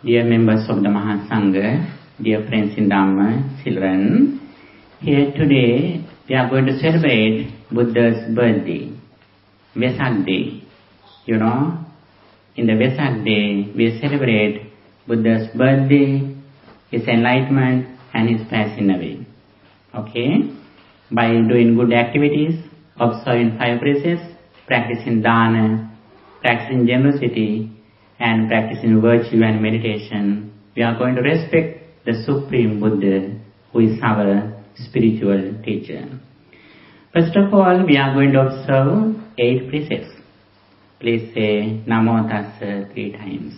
Dear members of the Mahasangha, dear friends in Dhamma, children, here today we are going to celebrate Buddha's birthday, Vesak day. You know, in the Vesak day we celebrate Buddha's birthday, his enlightenment and his passing away. Okay? By doing good activities, observing 5 precepts, practicing dana, practicing generosity, and practicing virtue and meditation, we are going to respect the Supreme Buddha, who is our spiritual teacher. First of all, we are going to observe 8 precepts. Please say Namo Tassa 3 times.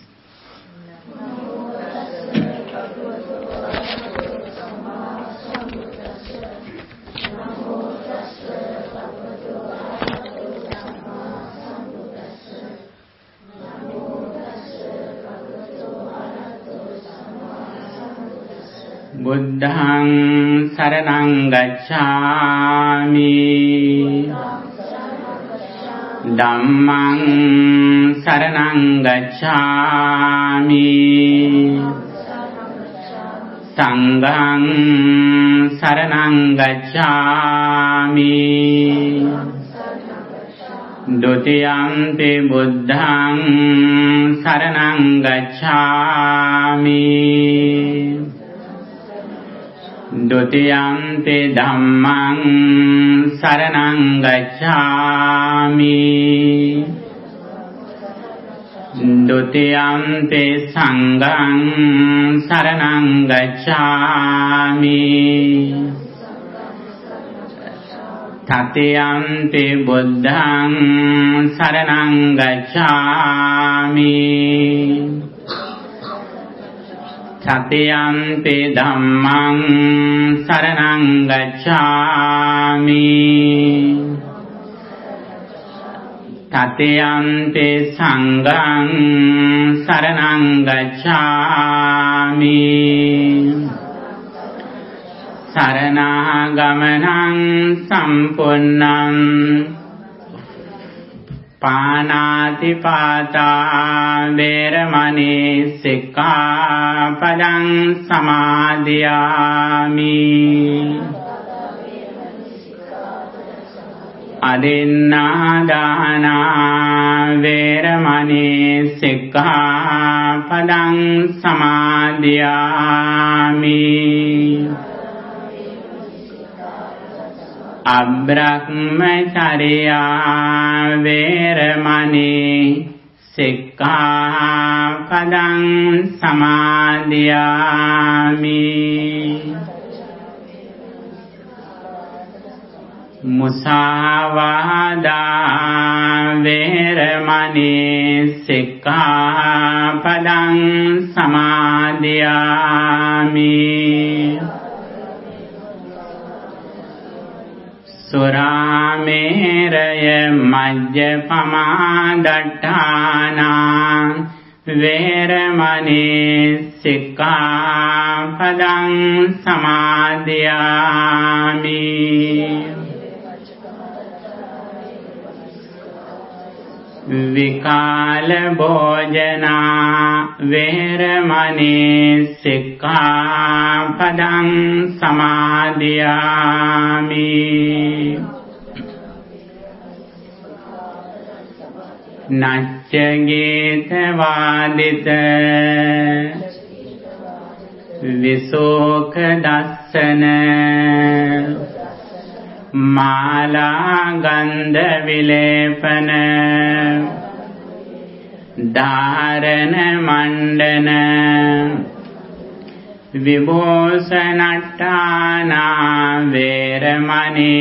Buddhaṃ saraṇaṃ gacchāmi, Dhammaṃ saraṇaṃ gacchāmi, Saṅghāṃ saraṇaṃ gacchāmi, Dutiyampi Buddhaṃ saraṇaṃ gacchāmi, Dutiyampi Dhammaṃ saraṇaṃ gacchāmi, Dutiyampi Saṅghāṃ saraṇaṃ gacchāmi, Tatiyampi Buddhaṃ saraṇaṃ gacchāmi, Tatiyampi Dhammaṃ saraṇaṃ gacchāmi, Tatiyampi Saṅghāṃ saraṇaṃ gacchāmi, Saranāgamanaṃ sampunnaṃ Pānātipātā vēramaṇī sikkāpadaṃ samādhiyāmi, Adinādānā vēramaṇī sikkāpadaṃ samādhiyāmi, Abrahmacharya vēramaṇī sikkāpadaṃ samādhiyāmi, Musāvādā vēramaṇī sikkāpadaṃ samādhiyāmi, Surāmeraya majjapamā daṭṭhānā vēramaṇī sikkāpadaṃ samādhiyāmi, Vikāla bhojanā vēramaṇī sikkāpadaṃ samādhiyāmi, Nacca gīta vādita visoka dassana Mālā gandha vilepana Dhārana mandana Vibhūṣanaṭṭhānā vēramaṇī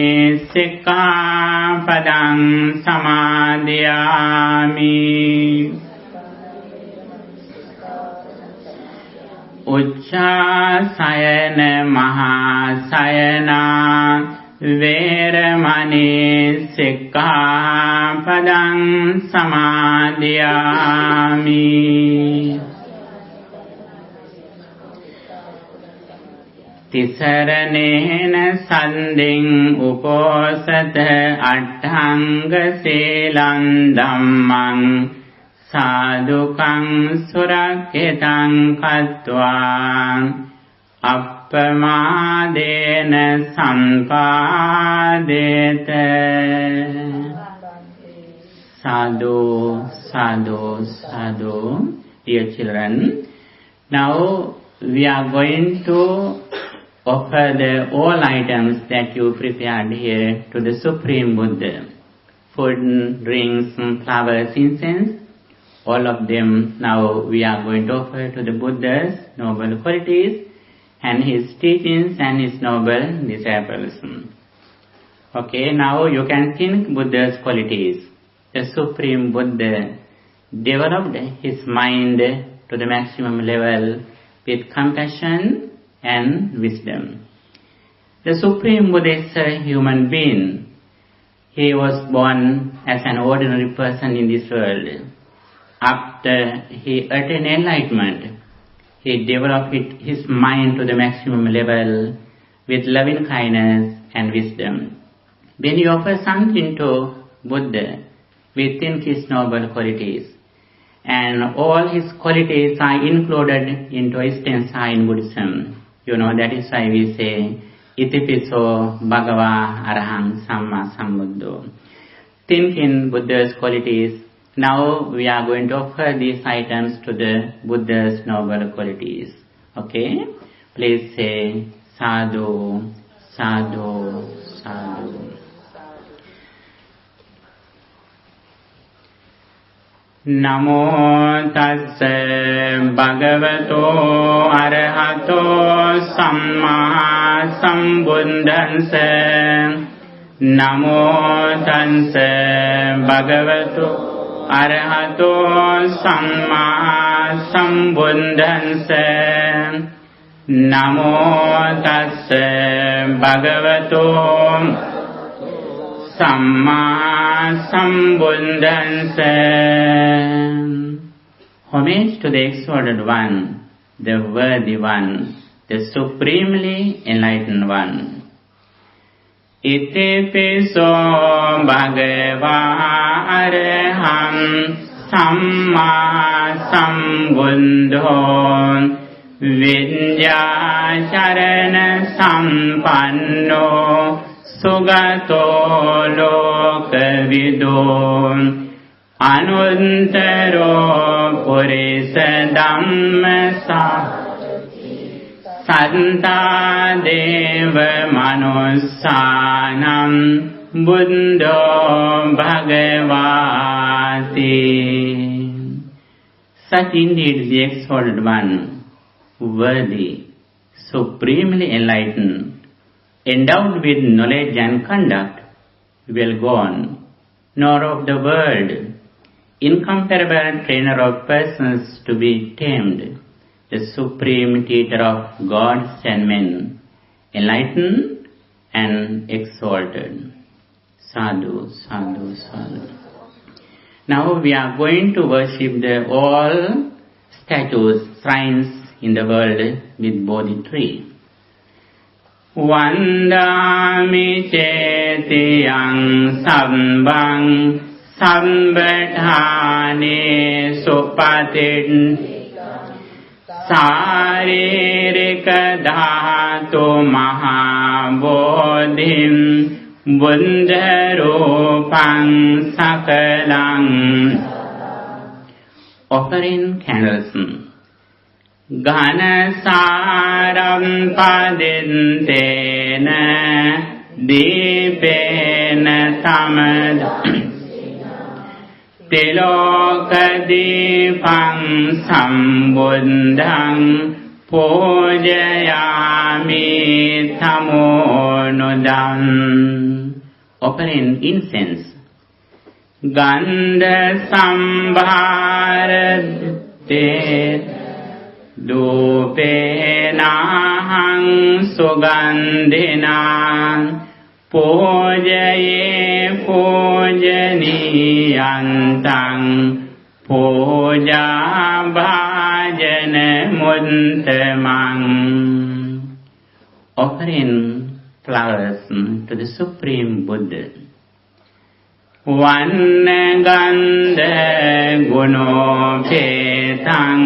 sikkāpadaṃ samādhiyāmi, Uccāsayana mahāsayanā vēramaṇī sikkāpadaṃ samādhiyāmi, Tisaranena sandhiṃ uposatha atthaṅga sīlaṃ Dhammaṃ Sadukang suraketang katva appamadena sampadete. Sadhu, sadhu, sadhu. Dear children, now we are going to offer all items that you prepared here to the Supreme Buddha. Food, drinks, flowers, incense, all of them now we are going to offer to the Buddha's noble qualities and his teachings and his noble disciples. Okay, now you can think Buddha's qualities. The Supreme Buddha developed his mind to the maximum level with compassion and wisdom. The Supreme Buddha is a human being. He was born as an ordinary person in this world. After he attained enlightenment, he developed his mind to the maximum level with loving kindness and wisdom. When you offer something to Buddha, we think his noble qualities. And all his qualities are included into istensa in Buddhism. You know, that is why we say, Itipiso Bhagava Arahang Samma Sambuddho. Think in Buddha's qualities. Now we are going to offer these items to the Buddha's noble qualities. Okay? Please say, Sadhu, Sadhu, Sadhu. Namo tassa bhagavato arahato samma sambuddhassa. Namo tassa bhagavato arahato samma sambuddhassa. Namo tassa bhagavato Samma Sambuddhassa. Homage to the exalted one, the worthy one, the supremely enlightened one. Iti piso bhagava araham samma sambuddho vidya charana sampanno Sugato lokavido anuntaro purisa dhammasa santa deva manussanam buddho bhagavati. Such indeed the exalted one, worthy, supremely enlightened, endowed with knowledge and conduct, well gone, nor of the world, incomparable trainer of persons to be tamed, the supreme teacher of gods and men, enlightened and exalted. Sadhu, sadhu, sadhu. Now we are going to worship all statues, shrines in the world with Bodhi tree. Vandami cetiyang sambang sambathane supatin saririka dhatu mahabodhim buddharupang sakalang. Offering candles. Ghanasaram padintena dipena tamad tilokadipang sambuddhang pujayami tamonudam. Offering incense. Gandha sambharate Dupenahang sugandhinam pujaye pujaniyantang puja bhajana muntamang. Offering flowers to the Supreme Buddha. Vanna gandha gunopetang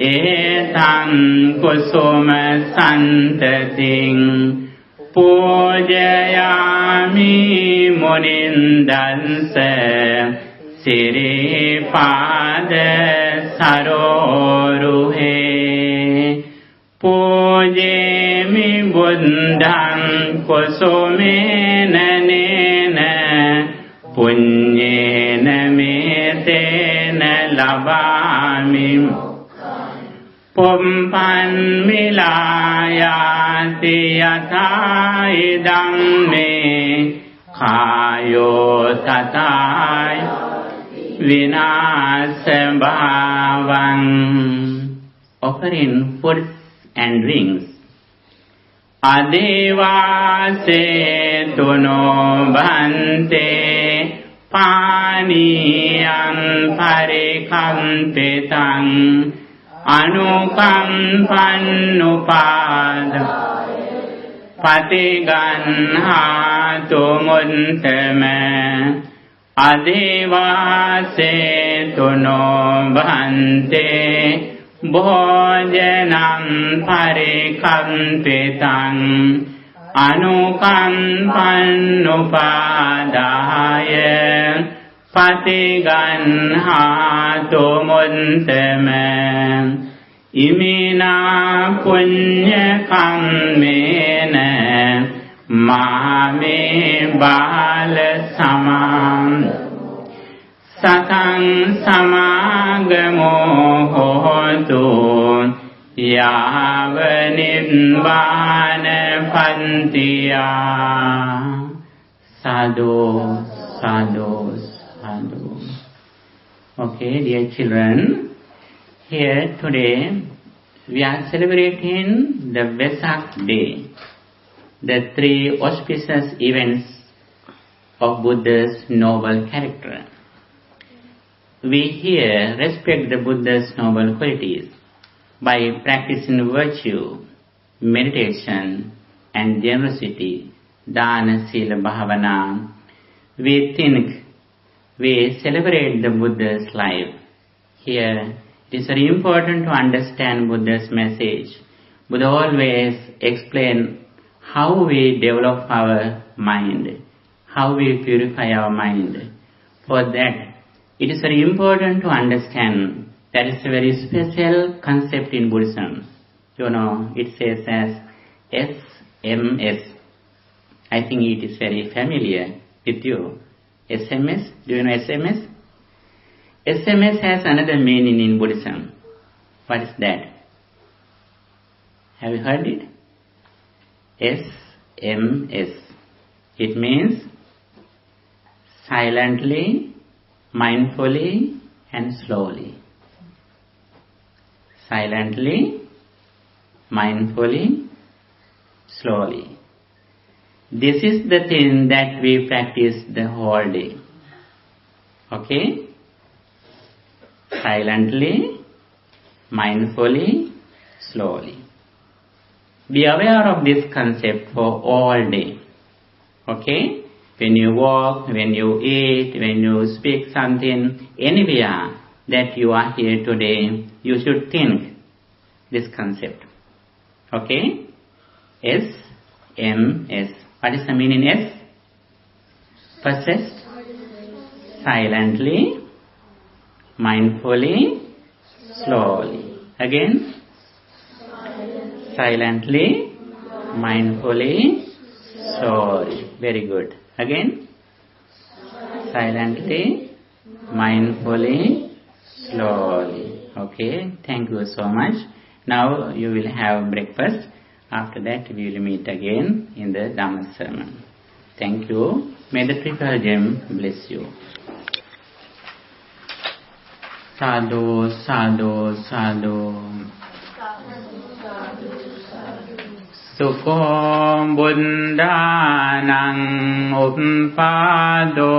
etang kusuma santating pujayami munindansa siripada saroruhe pujemi buddham kusumena nena punyena metena labami pumpan milayati yatha idam me kayo tatai vinasabhavang. Offering foods and drinks. Adevase tuno bhante paniyam parikampitam anukampanupad patiganhatu muntame adevase tuno bhante bhojanam parikampitam anukampannupadaya patiganhatu muntame imina punya kammena mame bala samam satang samagamo hotu yavanibana pantiya. Sadhu, sadhu, sadhu. Okay, dear children, here today we are celebrating the Vesak day, the 3 auspicious events of Buddha's noble character. We here respect the Buddha's noble qualities by practicing virtue, meditation and generosity, dana, sila, bhavana. We think we celebrate the Buddha's life. Here it is very important to understand Buddha's message. Buddha always explain how we develop our mind, how we purify our mind. For that, it is very important to understand that it's a very special concept in Buddhism. You know, it says as SMS. I think it is very familiar with you. SMS, do you know SMS? SMS has another meaning in Buddhism. What is that? Have you heard it? SMS. It means silently, mindfully and slowly. Silently, mindfully, slowly. This is the thing that we practice the whole day. Okay? Silently, mindfully, slowly. Be aware of this concept for all day. Okay? When you walk, when you eat, when you speak something, anywhere that you are here today, you should think this concept. Okay? SMS. What is the meaning S? First, silently, mindfully, slowly. Again, silently, mindfully, slowly. Very good. Again, silently, mindfully, slowly. Okay, thank you so much. Now you will have breakfast. After that we will meet again in the Dhamma sermon. Thank you. May the Triple Gem bless you. Sadhu, sadhu, sadhu. Sukho buddhanang uppado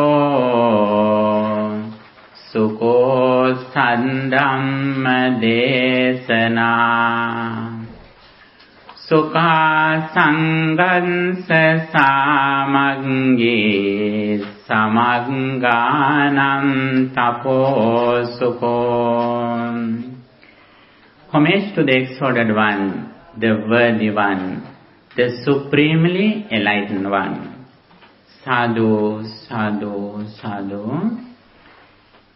Sukho sandhamma desana Sukha sangansa samaggi Samagganam tapo sukho. Homage to the exalted one, the worthy one, the supremely enlightened one. Sadhu, sadhu, sadhu.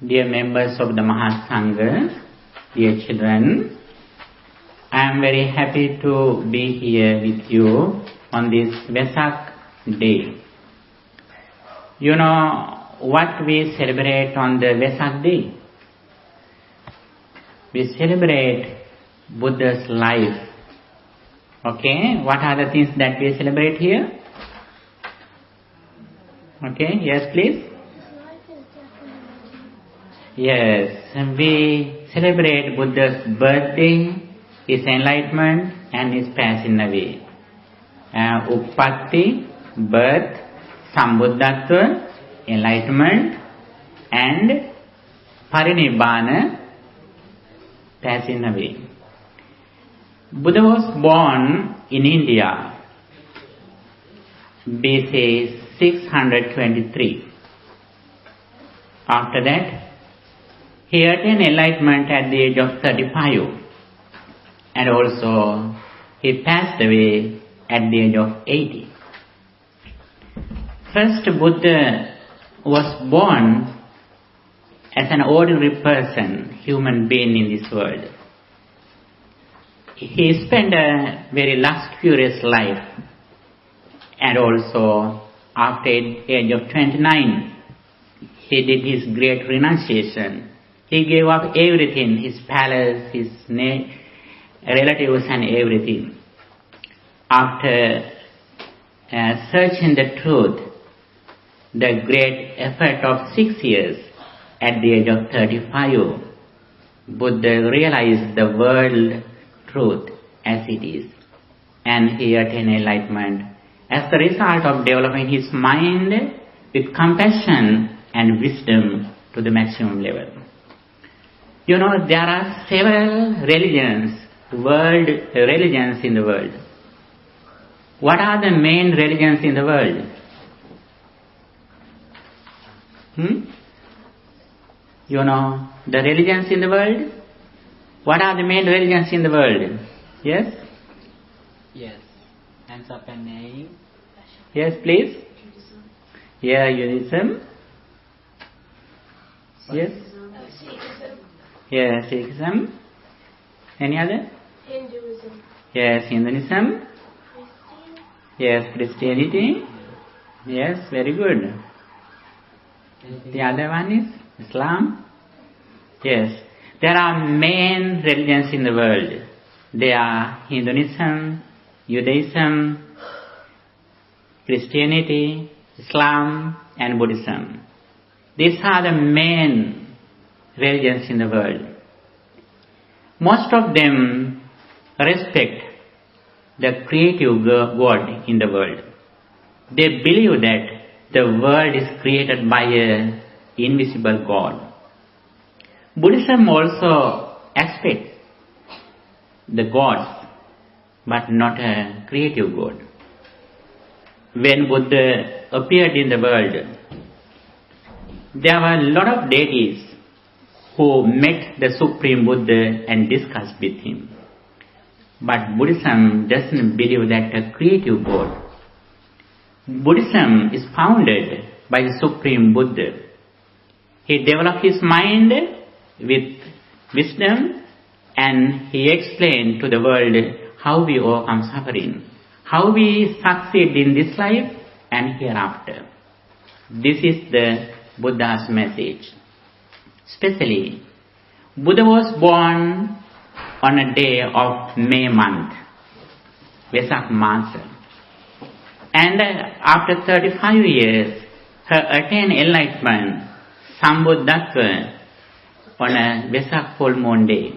Dear members of the Mahasangha, dear children, I am very happy to be here with you on this Vesak day. You know what we celebrate on the Vesak day? We celebrate Buddha's life. Okay, what are the things that we celebrate here? Okay, yes please. Yes, we celebrate Buddha's birthday, his enlightenment and his passing away. Uppatti, birth, Sambuddhatva, enlightenment, and Parinibbana, passing away. Buddha was born in India, BC 623. After that, he attained enlightenment at the age of 35, and also he passed away at the age of 80. First, Buddha was born as an ordinary person, human being in this world. He spent a very luxurious life, and also after the age of 29, he did his great renunciation. He gave up everything, his palace, his relatives and everything. After searching the truth, the great effort of 6 years, at the age of 35, Buddha realized the world truth as it is, and he attained enlightenment as the result of developing his mind with compassion and wisdom to the maximum level. You know, there are several religions in the world. What are the main religions in the world? You know, the religions in the world? What are the main religions in the world? Yes? Yes. Hands up and name. Yes, please. Judaism. Yeah, Judaism. Yes? Sikhism. Yeah, Sikhism. Any other? Hinduism. Yes, Hinduism. Yes, Christianity. Yes, very good. The other one is Islam. Yes, there are main religions in the world. They are Hinduism, Judaism, Christianity, Islam and Buddhism. These are the main religions in the world. Most of them respect the creative God in the world. They believe that the world is created by an invisible God. Buddhism also expects the gods, but not a creative God. When Buddha appeared in the world, there were a lot of deities who met the Supreme Buddha and discussed with him. But Buddhism doesn't believe that a creative God. Buddhism is founded by the Supreme Buddha. He developed his mind with wisdom, and he explained to the world how we overcome suffering, how we succeed in this life and hereafter. This is the Buddha's message. Especially, Buddha was born on a day of May month, Vesak month. And after 35 years, he attained enlightenment, Sambuddhatva, on a Vesak full moon day,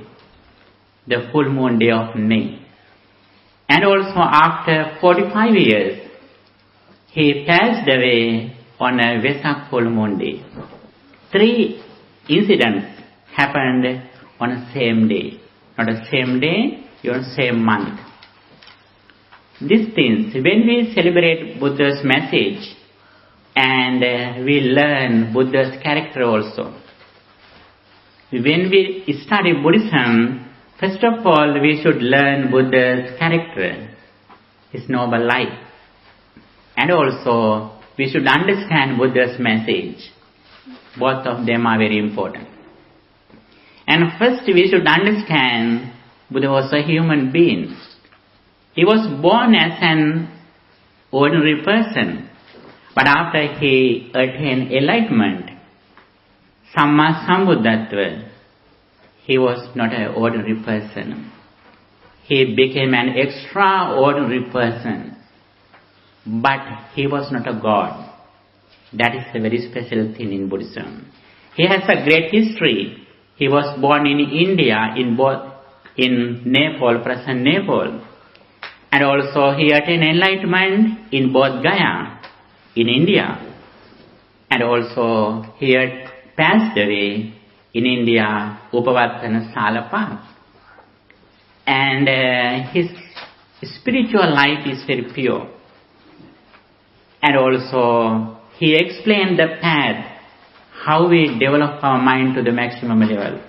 the full moon day of May. And also after 45 years, he passed away on a Vesak full moon day. 3 incidents happened on the same day. Not the same day, your same month. These things, when we celebrate Buddha's message, and we learn Buddha's character also. When we study Buddhism, first of all, we should learn Buddha's character, his noble life. And also, we should understand Buddha's message. Both of them are very important. And first, we should understand Buddha was a human being. He was born as an ordinary person. But after he attained enlightenment, Samma Sambuddhatva, he was not an ordinary person. He became an extraordinary person. But he was not a god. That is a very special thing in Buddhism. He has a great history. He was born in India, in Nepal, present Nepal. And also he attained enlightenment in Bodh Gaya, in India. And also he had passed away in India, Upavattana Salapa. And his spiritual life is very pure. And also he explained the path, how we develop our mind to the maximum level.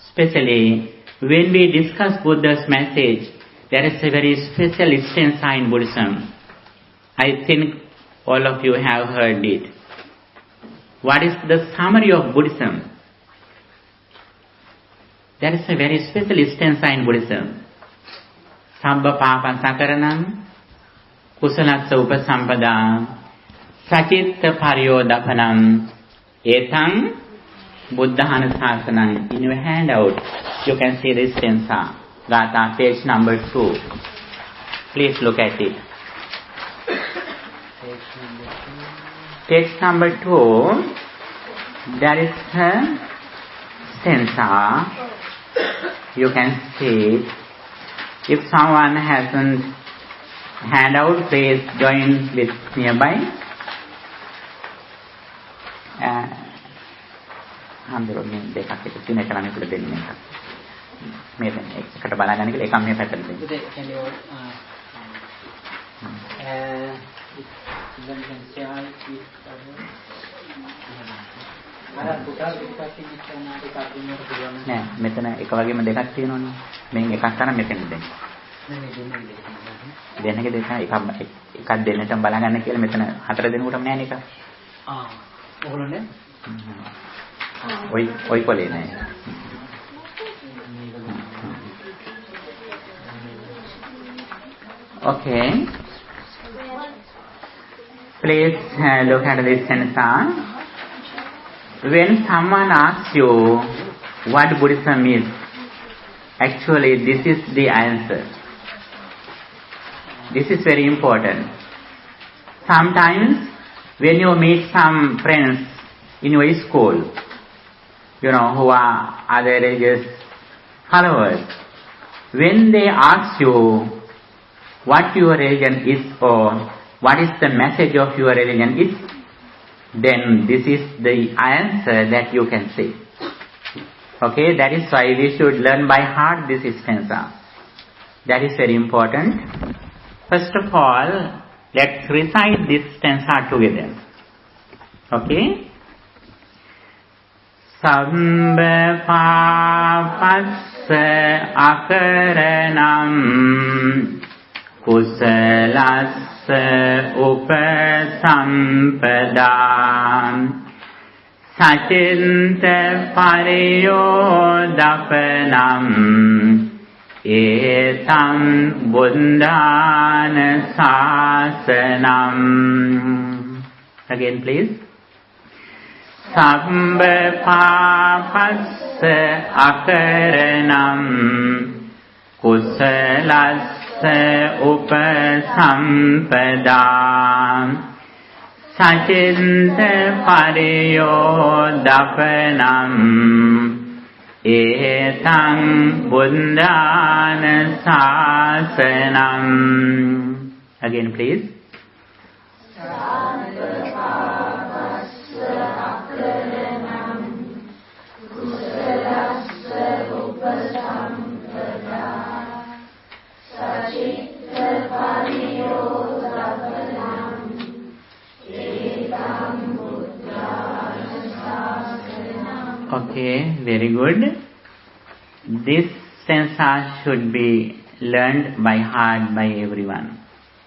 Especially when we discuss Buddha's message, there is a very special stanza in Buddhism. I think all of you have heard it. What is the summary of Buddhism? There is a very special stanza in Buddhism. Sabba papa sakaranam, kusalatsa upasampada, sacitta pariyodapanam, etang buddhana sasanam. In your handout, you can see this stanza. Gata, page number 2. Please look at it. Page number 2, there is a stanza. You can see it. If someone hasn't handout, please join with nearby. හම්බුනේ දෙකක් එක තුන කරන්න කියලා දෙන්නේ එක. මේ එකට බලගන්න කියලා එකක් මේ පැත්තට දෙන්න. නෑ මෙතන එක වගේම දෙකක් තියෙනවනේ. මෙන් එකක් කරන් මෙතන දෙන්න. දෙන්නක දෙක එකක් දෙන්නට බලගන්න කියලා මෙතන හතර දෙනෙකුටම නෑනේ එක. ඕගොල්ලෝ නේ? ඔයි කොලේ නෑ. Okay. Please look at this stanza. When someone asks you what Buddhism is, actually this is the answer. This is very important. Sometimes when you meet some friends in your school, who are other religious followers, when they ask you what your religion is or what is the message of your religion is, then this is the answer that you can say. Okay, that is why we should learn by heart this stanza. That is very important. First of all, let's recite this stanza together. Okay? Sambha papassa akaranam kusalassa upasampadam sacinta pariyodapanam etam buddhana sasanam. Again please. Sambha papassa akaranam kusalassa upasampadam sacinta pariyodapanam etam buddhana sasanam. Again please. Okay, very good. This stanza should be learned by heart by everyone.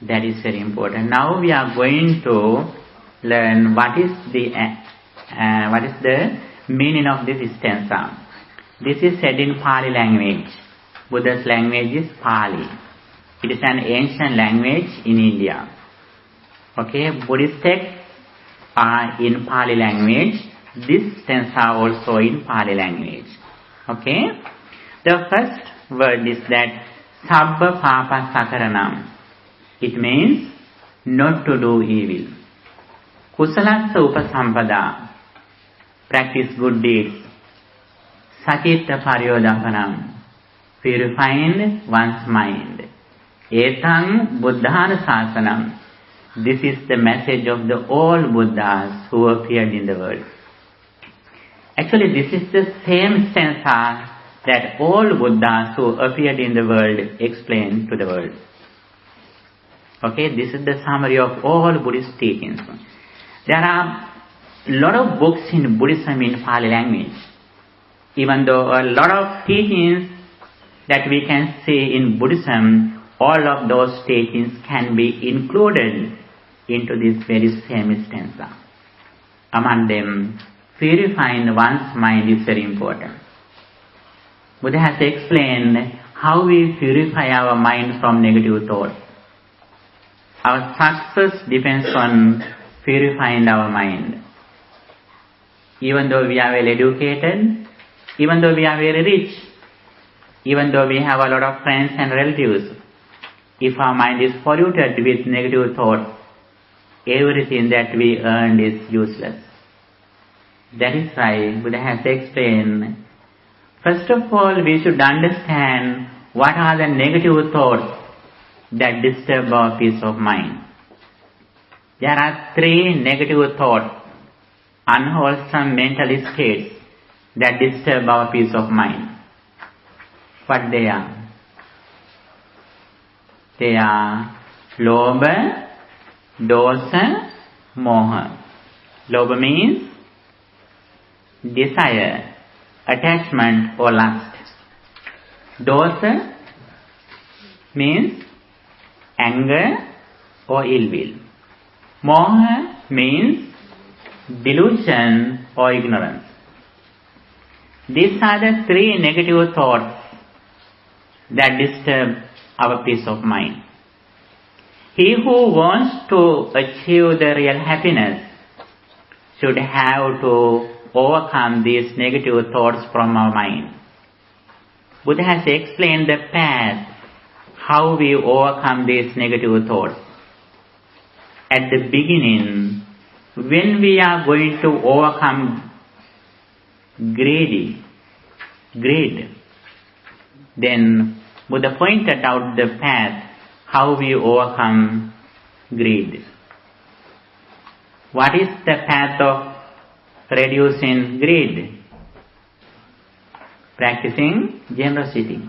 That is very important. Now we are going to learn what is the meaning of this stanza. This is said in Pali language. Buddha's language is Pali. It is an ancient language in India. Okay, Buddhist texts are in Pali language. This stanza also in Pali language. Okay, the first word is that Sabba Papa Sakaranam. It means not to do evil. Kusalassa Upasampada. Practice good deeds. Sachitta Paryodapanam. Purifying one's mind. Etang Buddhana Sasanam. This is the message of the all Buddhas who appeared in the world. Actually, this is the same stanza that all Buddhas who appeared in the world explained to the world. Okay, this is the summary of all Buddhist teachings. There are a lot of books in Buddhism in Pali language. Even though a lot of teachings that we can see in Buddhism, all of those teachings can be included into this very same stanza. Among them, purifying one's mind is very important. Buddha has explained how we purify our mind from negative thoughts. Our success depends on purifying our mind. Even though we are well educated, even though we are very rich, even though we have a lot of friends and relatives, if our mind is polluted with negative thoughts, everything that we earned is useless. That is why Buddha has explained, first of all, we should understand what are the negative thoughts that disturb our peace of mind. There are 3 negative thoughts, unwholesome mental states that disturb our peace of mind. What they are? They are Lobha, Dosa, Moha. Lobha means desire, attachment or lust. Dosa means anger or ill will. Moha means delusion or ignorance. These are the 3 negative thoughts that disturb our peace of mind. He who wants to achieve the real happiness should have to overcome these negative thoughts from our mind. Buddha has explained the path, how we overcome these negative thoughts. At the beginning, when we are going to overcome greed, then Buddha pointed out the path, how we overcome greed. What is the path of reducing greed? Practicing generosity,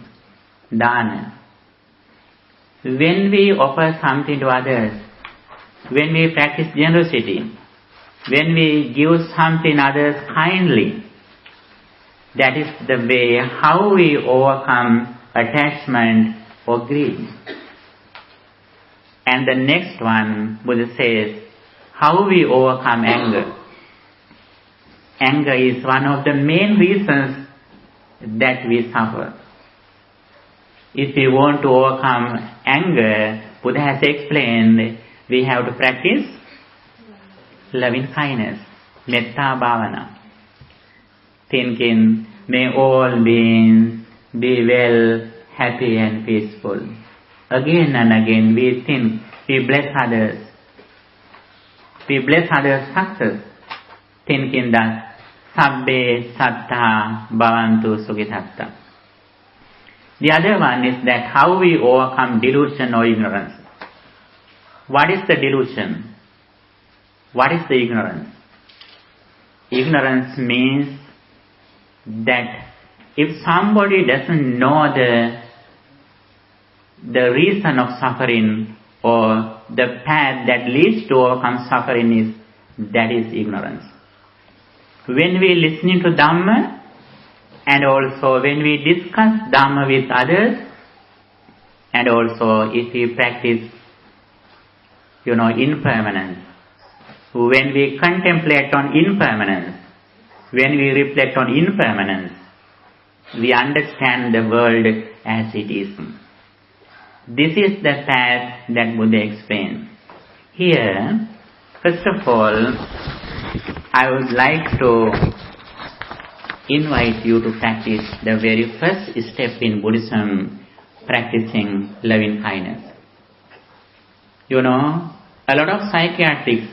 dana. When we offer something to others, when we practice generosity, when we give something others kindly, that is the way how we overcome attachment or greed. And the next one, Buddha says, how we overcome anger. Anger is one of the main reasons that we suffer. If we want to overcome anger, Buddha has explained, we have to practice loving kindness, metta bhavana. Thinking, may all beings be well, happy and peaceful. Again and again we think, we bless others. We bless others' success, thinking that sabbe sattha bhavantu sukitatta. The other one is that how we overcome delusion or ignorance. What is the delusion? What is the ignorance? Ignorance means that if somebody doesn't know the reason of suffering or the path that leads to overcome suffering, that is ignorance. When we listening to Dhamma, And also when we discuss Dhamma with others, and also if we practice, impermanence, when we contemplate on impermanence, when we reflect on impermanence, we understand the world as it is. This is the path that Buddha explained. Here, first of all, I would like to invite you to practice the very first step in Buddhism, practicing loving kindness. A lot of psychiatrists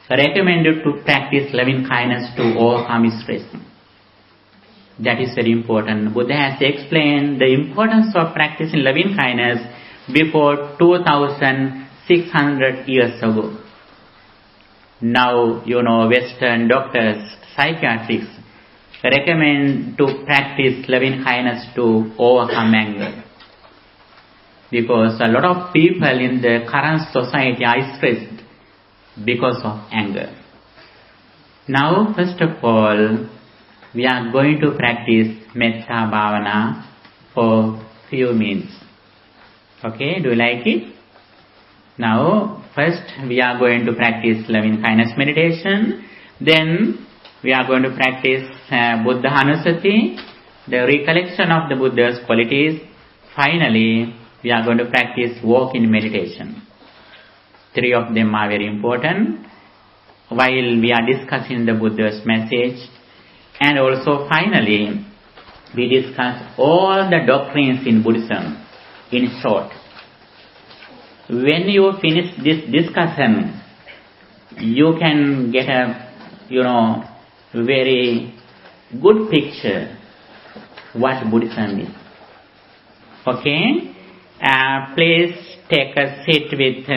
recommend you to practice loving kindness to overcome stress. That is very important. Buddha has explained the importance of practicing loving kindness before 2600 years ago. Now, Western doctors, psychiatrists recommend to practice loving kindness to overcome anger. Because a lot of people in the current society are stressed because of anger. Now, first of all, we are going to practice Metta Bhavana for few minutes. Okay, do you like it? Now, first we are going to practice loving kindness meditation. Then we are going to practice Buddha Anusati, the recollection of the Buddha's qualities. Finally, we are going to practice walk-in meditation. 3 of them are very important while we are discussing the Buddha's message. And also finally, we discuss all the doctrines in Buddhism in short. When you finish this discussion, you can get a, very good picture what Buddhism is. Okay? Please take a seat with,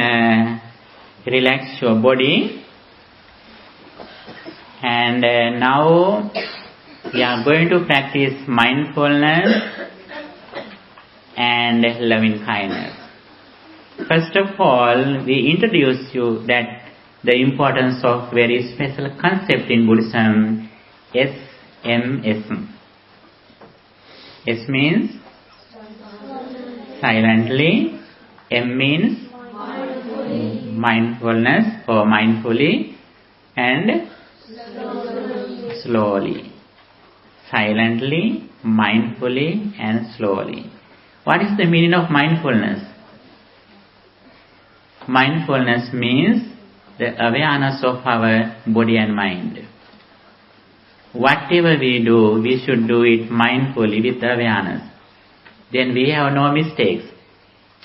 relax your body. And now we are going to practice mindfulness and loving kindness. First of all, we introduce you that the importance of very special concept in Buddhism, SMS. S means silently, M means mindfulness or mindfully, and slowly. Silently, mindfully, and slowly. What is the meaning of mindfulness? Mindfulness means the awareness of our body and mind. Whatever we do, we should do it mindfully with awareness. Then we have no mistakes.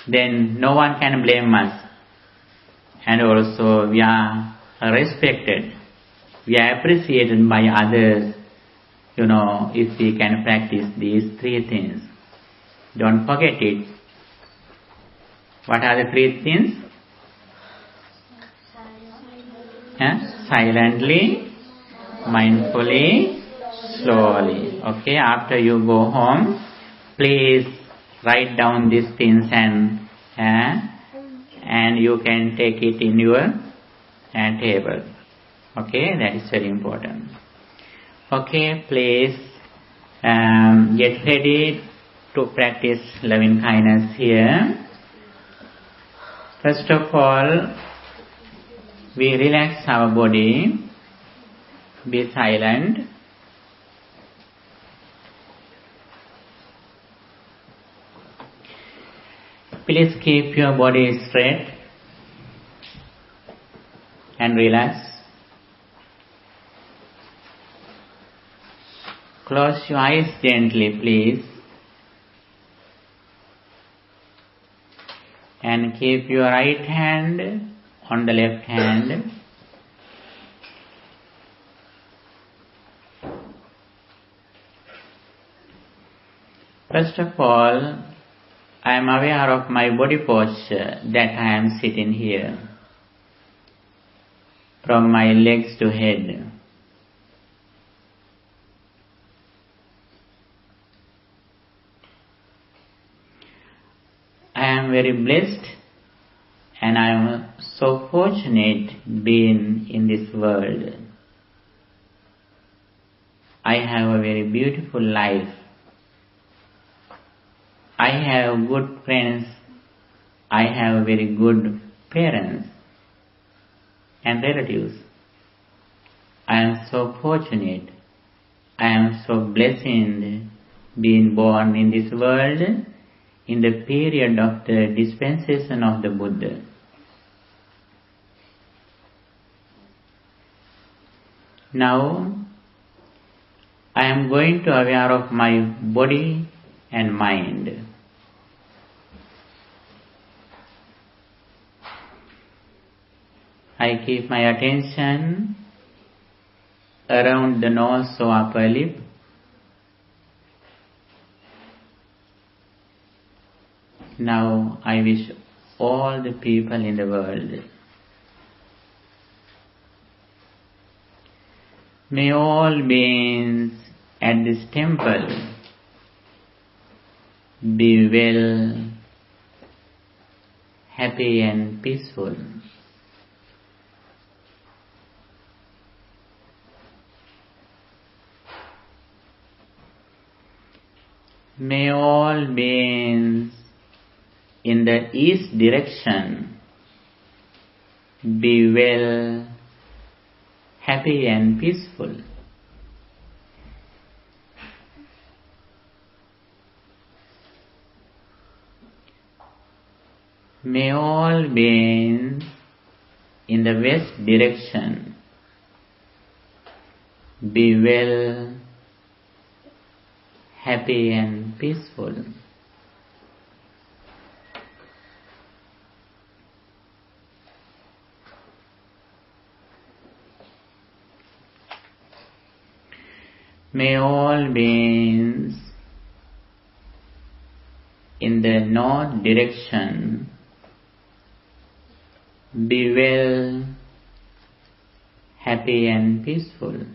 Then no one can blame us. And also we are respected. We are appreciated by others, if we can practice these 3 things. Don't forget it. What are the 3 things? Silently, mindfully, slowly. Okay, after you go home, please write down these things and you can take it in your table. Okay, that is very important. Okay, please get ready to practice loving kindness here. First of all, we relax our body, be silent. Please keep your body straight and relax. Close your eyes gently, please. And keep your right hand on the left hand. First of all, I am aware of my body posture, that I am sitting here, from my legs to head. I am very blessed and I am so fortunate being in this world. I have a very beautiful life. I have good friends. I have very good parents and relatives. I am so fortunate. I am so blessed being born in this world in the period of the dispensation of the Buddha. Now, I am going to aware of my body and mind. I keep my attention around the nose or upper lip. Now I wish all the people in the world, may all beings at this temple be well, happy and peaceful. May all beings in the east direction be well, happy and peaceful. May all beings in the west direction be well, happy and peaceful. May all beings in the north direction be well, happy and peaceful.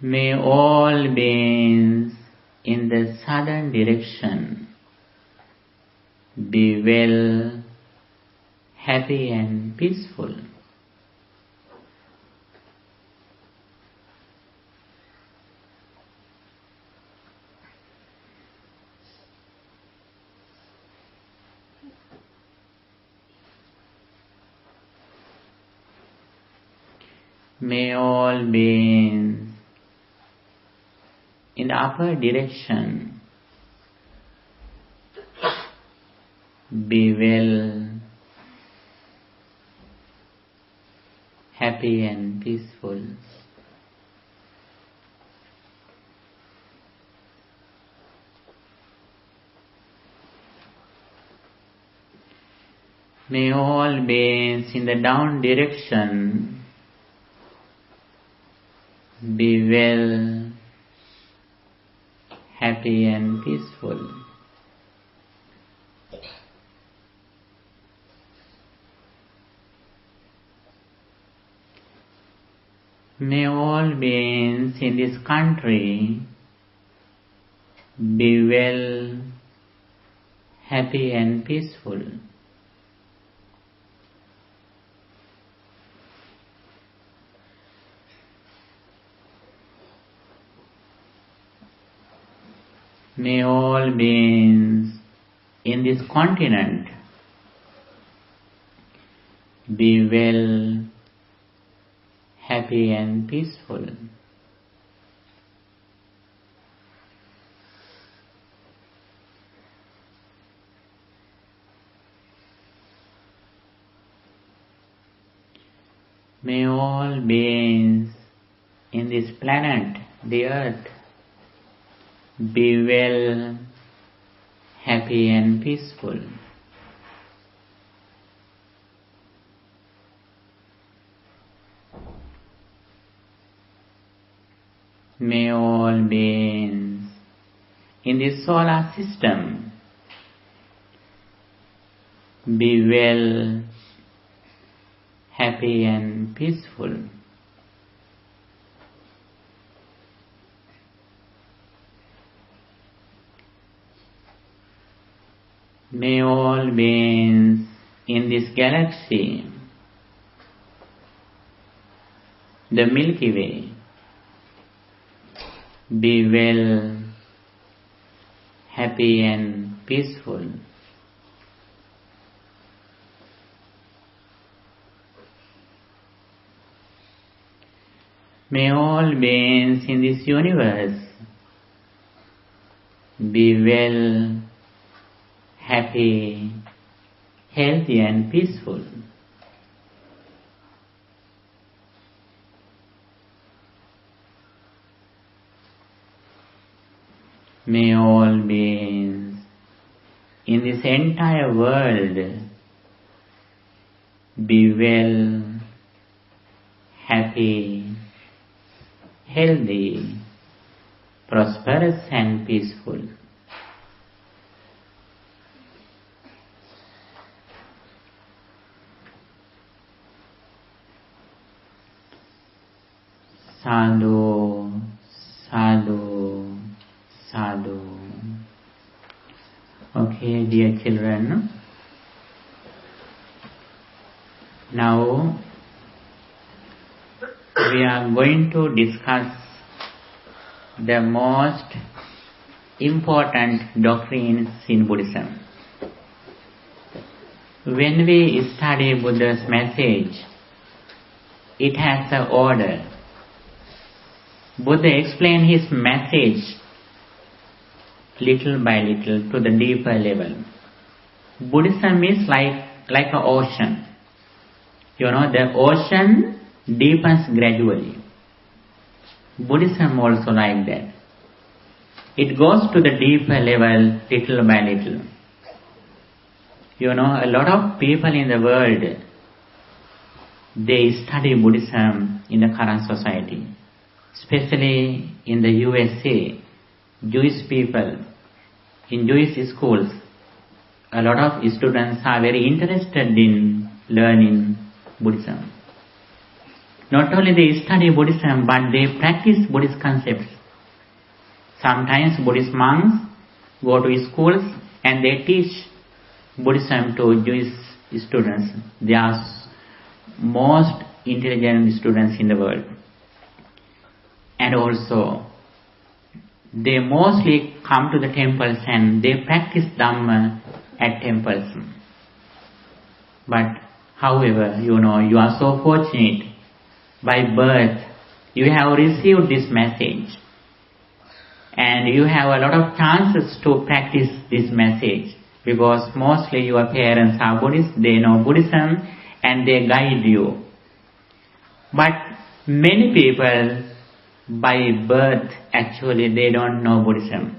May all beings in the southern direction be well, happy and peaceful. May all beings in the upper direction be well, happy and peaceful. May all beings in the down direction be well, happy and peaceful. May all beings in this country be well, happy and peaceful. May all beings in this continent be well, happy and peaceful. May all beings in this planet, the earth, be well, happy and peaceful. May all beings in this solar system be well, happy and peaceful. May all beings in this galaxy, the Milky Way, be well, happy and peaceful. May all beings in this universe be well, happy, healthy and peaceful. May all beings in this entire world be well, happy, healthy, prosperous and peaceful. Sadhu, sadhu, sadhu. Okay, dear children. Now we are going to discuss the most important doctrines in Buddhism. When we study Buddha's message, it has an order. Buddha explained his message little by little to the deeper level. Buddhism is like an ocean. You know, the ocean deepens gradually. Buddhism also like that. It goes to the deeper level little by little. You know, a lot of people in the world, they study Buddhism in the current society. Especially in the USA, Jewish people, in Jewish schools, a lot of students are very interested in learning Buddhism. Not only they study Buddhism, but they practice Buddhist concepts. Sometimes Buddhist monks go to schools and they teach Buddhism to Jewish students. They are most intelligent students in the world. And also, they mostly come to the temples and they practice Dhamma at temples. But, however, you know, you are so fortunate. By birth, you have received this message. And you have a lot of chances to practice this message. Because mostly your parents are Buddhists, they know Buddhism, and they guide you. But many people, by birth, actually they don't know Buddhism.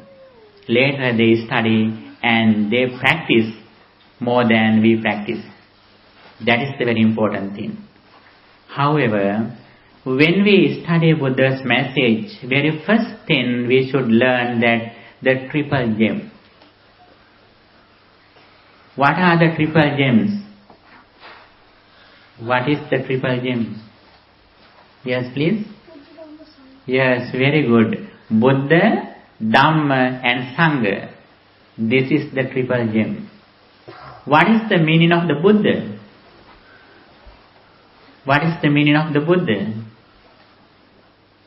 Later they study and they practice more than we practice. That is the very important thing. However, when we study Buddha's message, very first thing we should learn that the triple gem. What are the triple gems? What is the triple gem? Yes, please. Yes, very good. Buddha, Dhamma and Sangha. This is the triple gem. What is the meaning of the Buddha? What is the meaning of the Buddha?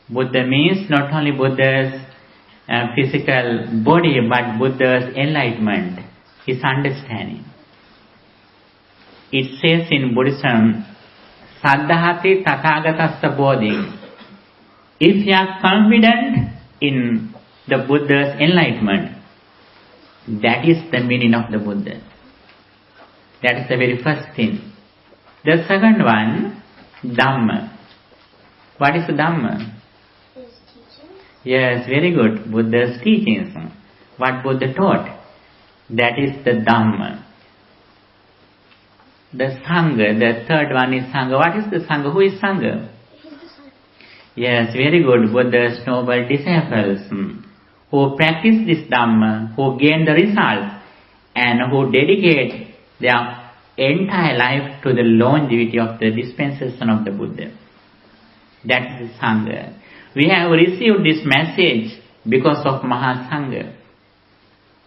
Buddha means not only Buddha's physical body, but Buddha's enlightenment, his understanding. It says in Buddhism, Saddhati Tathagatassa Bodhi. If you are confident in the Buddha's enlightenment, that is the meaning of the Buddha. That is the very first thing. The second one, Dhamma. What is Dhamma? His teachings. Yes, very good. Buddha's teachings. What Buddha taught. That is the Dhamma. The Sangha, the third one is Sangha. What is the Sangha? Who is Sangha? Yes, very good. Buddha's noble disciples who practice this Dhamma, who gain the results, and who dedicate their entire life to the longevity of the dispensation of the Buddha. That is Sangha. We have received this message because of Mahasangha.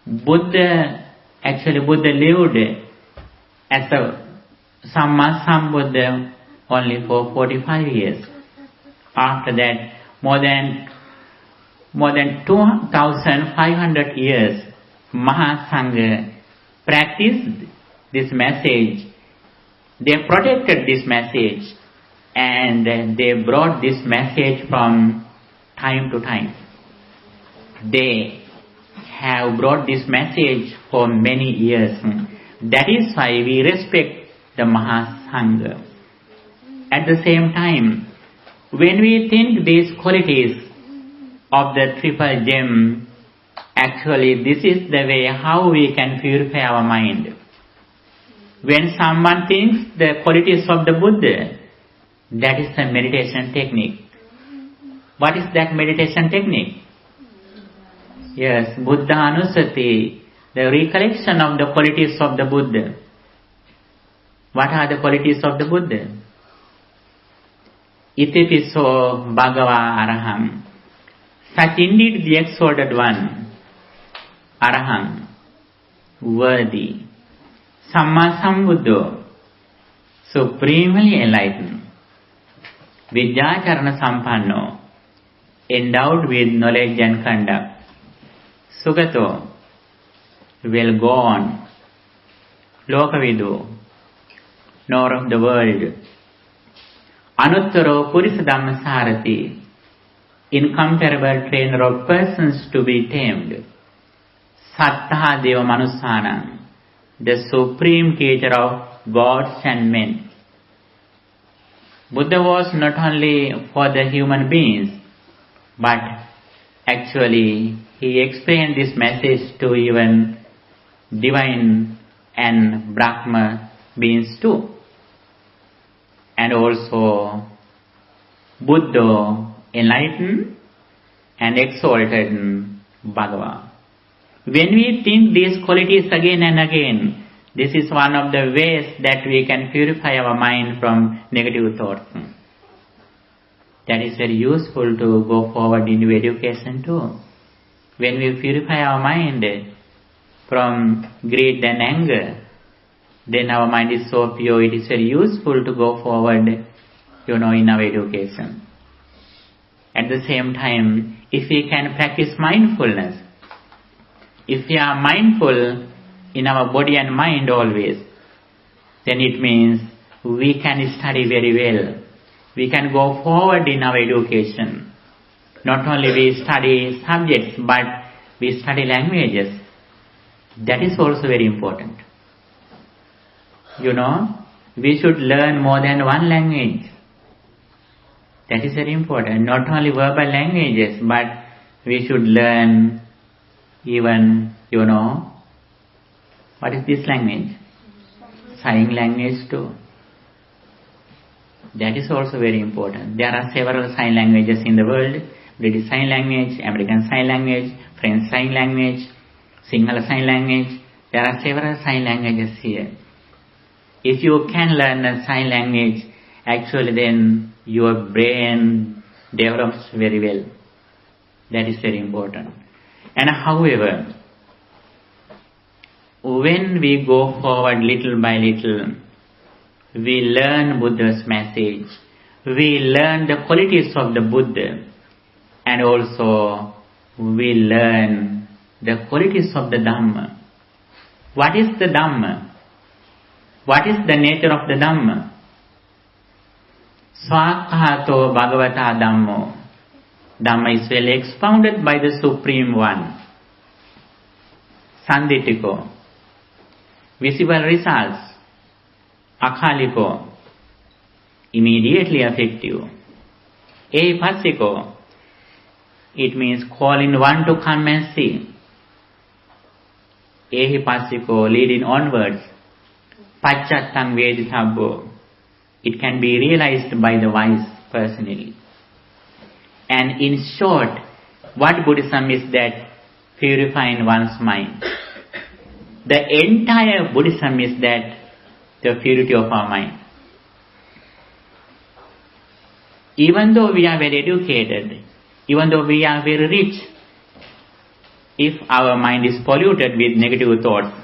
Buddha Actually, Buddha lived as a Samma Sambuddha only for 45 years. After that, more than 2,500 years, Mahasangha practiced this message. They protected this message and they brought this message from time to time. They have brought this message for many years. That is why we respect the Mahasangha. At the same time, when we think these qualities of the triple gem, actually this is the way how we can purify our mind. When someone thinks the qualities of the Buddha, that is a meditation technique. What is that meditation technique? Yes, Buddha Anusati, the recollection of the qualities of the Buddha. What are the qualities of the Buddha? Itipiso Bhagava Araham. Such indeed the exalted one, Araham, worthy, Samma Sambuddho, supremely enlightened, Vidyacharana Sampanno, endowed with knowledge and conduct, Sugato, well gone, Lokavidu, knower of the world, Anuttaro Purisa Dhammasarati, incomparable trainer of persons to be tamed, Sattha Deva Manusana, the supreme teacher of gods and men. Buddha was not only for the human beings, but actually he explained this message to even divine and Brahma beings too. And also Buddha enlightened and exalted Bhagava. When we think these qualities again and again, this is one of the ways that we can purify our mind from negative thoughts. That is very useful to go forward in education too. When we purify our mind from greed and anger, then our mind is so pure, it is very useful to go forward, in our education. At the same time, if we can practice mindfulness, if we are mindful in our body and mind always, then it means we can study very well. We can go forward in our education. Not only we study subjects, but we study languages. That is also very important. We should learn more than one language. That is very important. Not only verbal languages, but we should learn even, what is this language? Sign language too. That is also very important. There are several sign languages in the world. British Sign Language, American Sign Language, French Sign Language, Sinhala Sign Language. There are several sign languages here. If you can learn a sign language, actually then your brain develops very well. That is very important. And however, when we go forward little by little, we learn Buddha's message, we learn the qualities of the Buddha, and also we learn the qualities of the Dhamma. What is the Dhamma? What is the nature of the Dhamma? Swakahato Bhagavata Dhammo. Dhamma is well expounded by the Supreme One. Sanditiko. Visible results. Akaliko. Immediately effective. Ehipassiko. It means calling one to come and see. Ehipassiko, leading onwards. Pacchattam Vedithabbo. It can be realized by the wise personally. And in short, what Buddhism is that? Purifying one's mind. The entire Buddhism is that the purity of our mind. Even though we are very educated, even though we are very rich, if our mind is polluted with negative thoughts,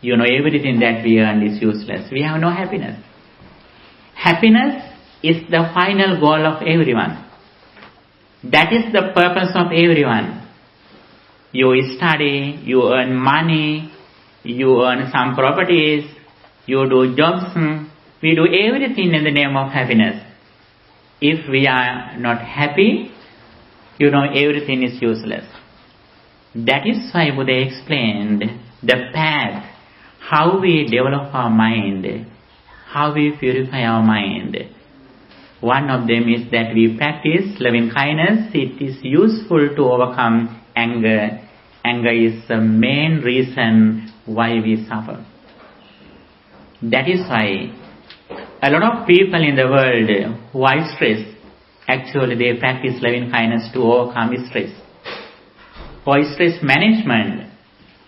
everything that we earn is useless. We have no happiness. Happiness is the final goal of everyone. That is the purpose of everyone. You study, you earn money, you earn some properties, you do jobs, we do everything in the name of happiness. If we are not happy, everything is useless. That is why Buddha explained the path, how we develop our mind, how we purify our mind. One of them is that we practice loving kindness. It is useful to overcome anger. Anger is the main reason why we suffer. That is why a lot of people in the world who are stressed, actually they practice loving kindness to overcome stress. For stress management,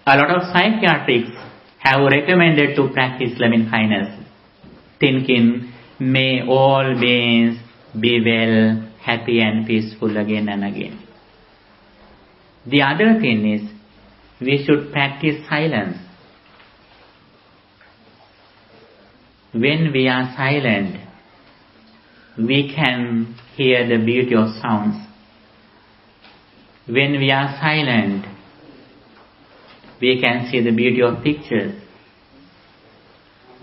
a lot of psychiatrists have recommended to practice loving kindness, thinking, may all beings be well, happy and peaceful again and again. The other thing is, we should practice silence. When we are silent, we can hear the beauty of sounds. When we are silent, we can see the beauty of pictures.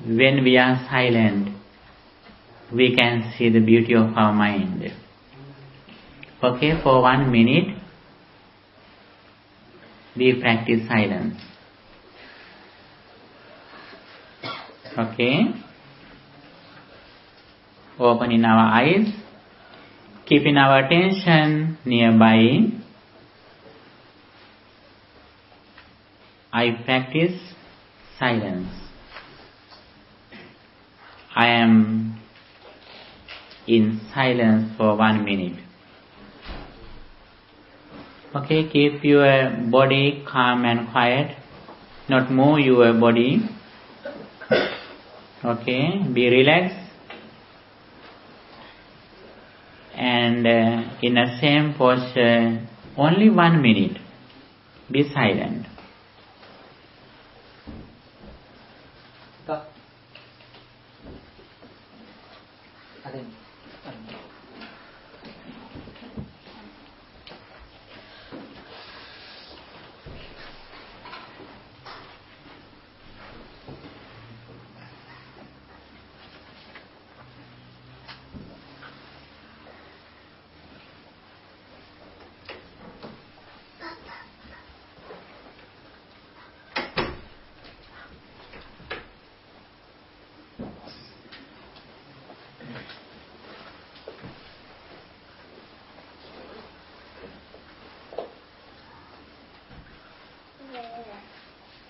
When we are silent, we can see the beauty of our mind. Okay, for 1 minute, we practice silence. Okay? Opening our eyes, keeping our attention nearby. I practice silence. I am in silence for 1 minute. Okay, keep your body calm and quiet. Not move your body. Okay, be relaxed. And in the same posture, only 1 minute, be silent.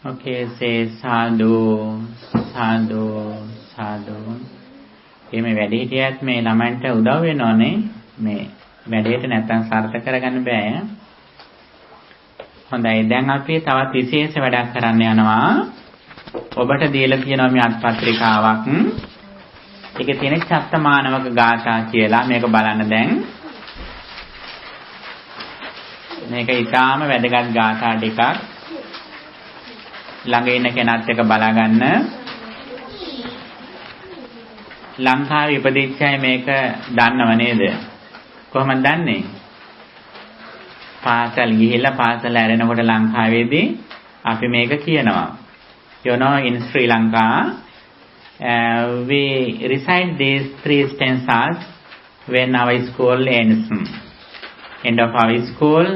Okay, say sadhu, sadhu, sadhu. මේ වැඩිහිටියත් මේ ළමන්ට උදව් වෙනෝනේ. මේ වැඩේට නැත්තම් සාර්ථක කරගන්න බෑ. හොඳයි, දැන් අපි තවත් විශේෂ වැඩක් කරන්න යනවා. ඔබට දීලා තියෙනවා මේ අත්පත්‍රිකාවක්. ඒකේ තියෙන චත්තමානවක ගාථා කියලා මේක බලන්න දැන්. මේක ඊටාම වැදගත් ගාථා ටිකක්. ළඟ ඉන්න කෙනාත් එක බලා ගන්න. ලංකාවේ ඉපදිච්ච අය මේක දන්නව නේද? කොහොමද දන්නේ? පාසල් ගිහිල්ලා පාසල ඇරෙනකොට ලංකාවේදී අපි මේක කියනවා. In Sri Lanka, we recite these 3 stanzas when our school ends. End of our school,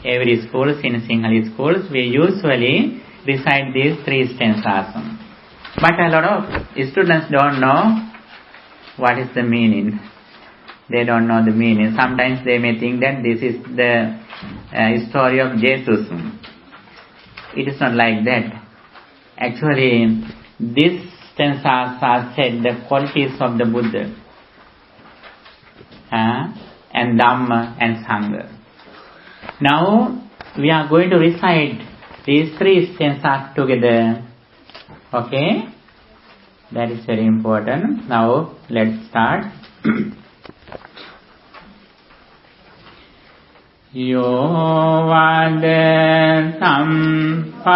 every school, in Sinhala schools, we usually recite these 3 stanzas. But a lot of students don't know what is the meaning. They don't know the meaning. Sometimes they may think that this is the story of Jesus. It is not like that. Actually, these stanzas are said the qualities of the Buddha, and Dhamma and Sangha. Now, we are going to recite these 3 stanzas together. Okay? That is very important. Now, let's start. Yo vade sampavero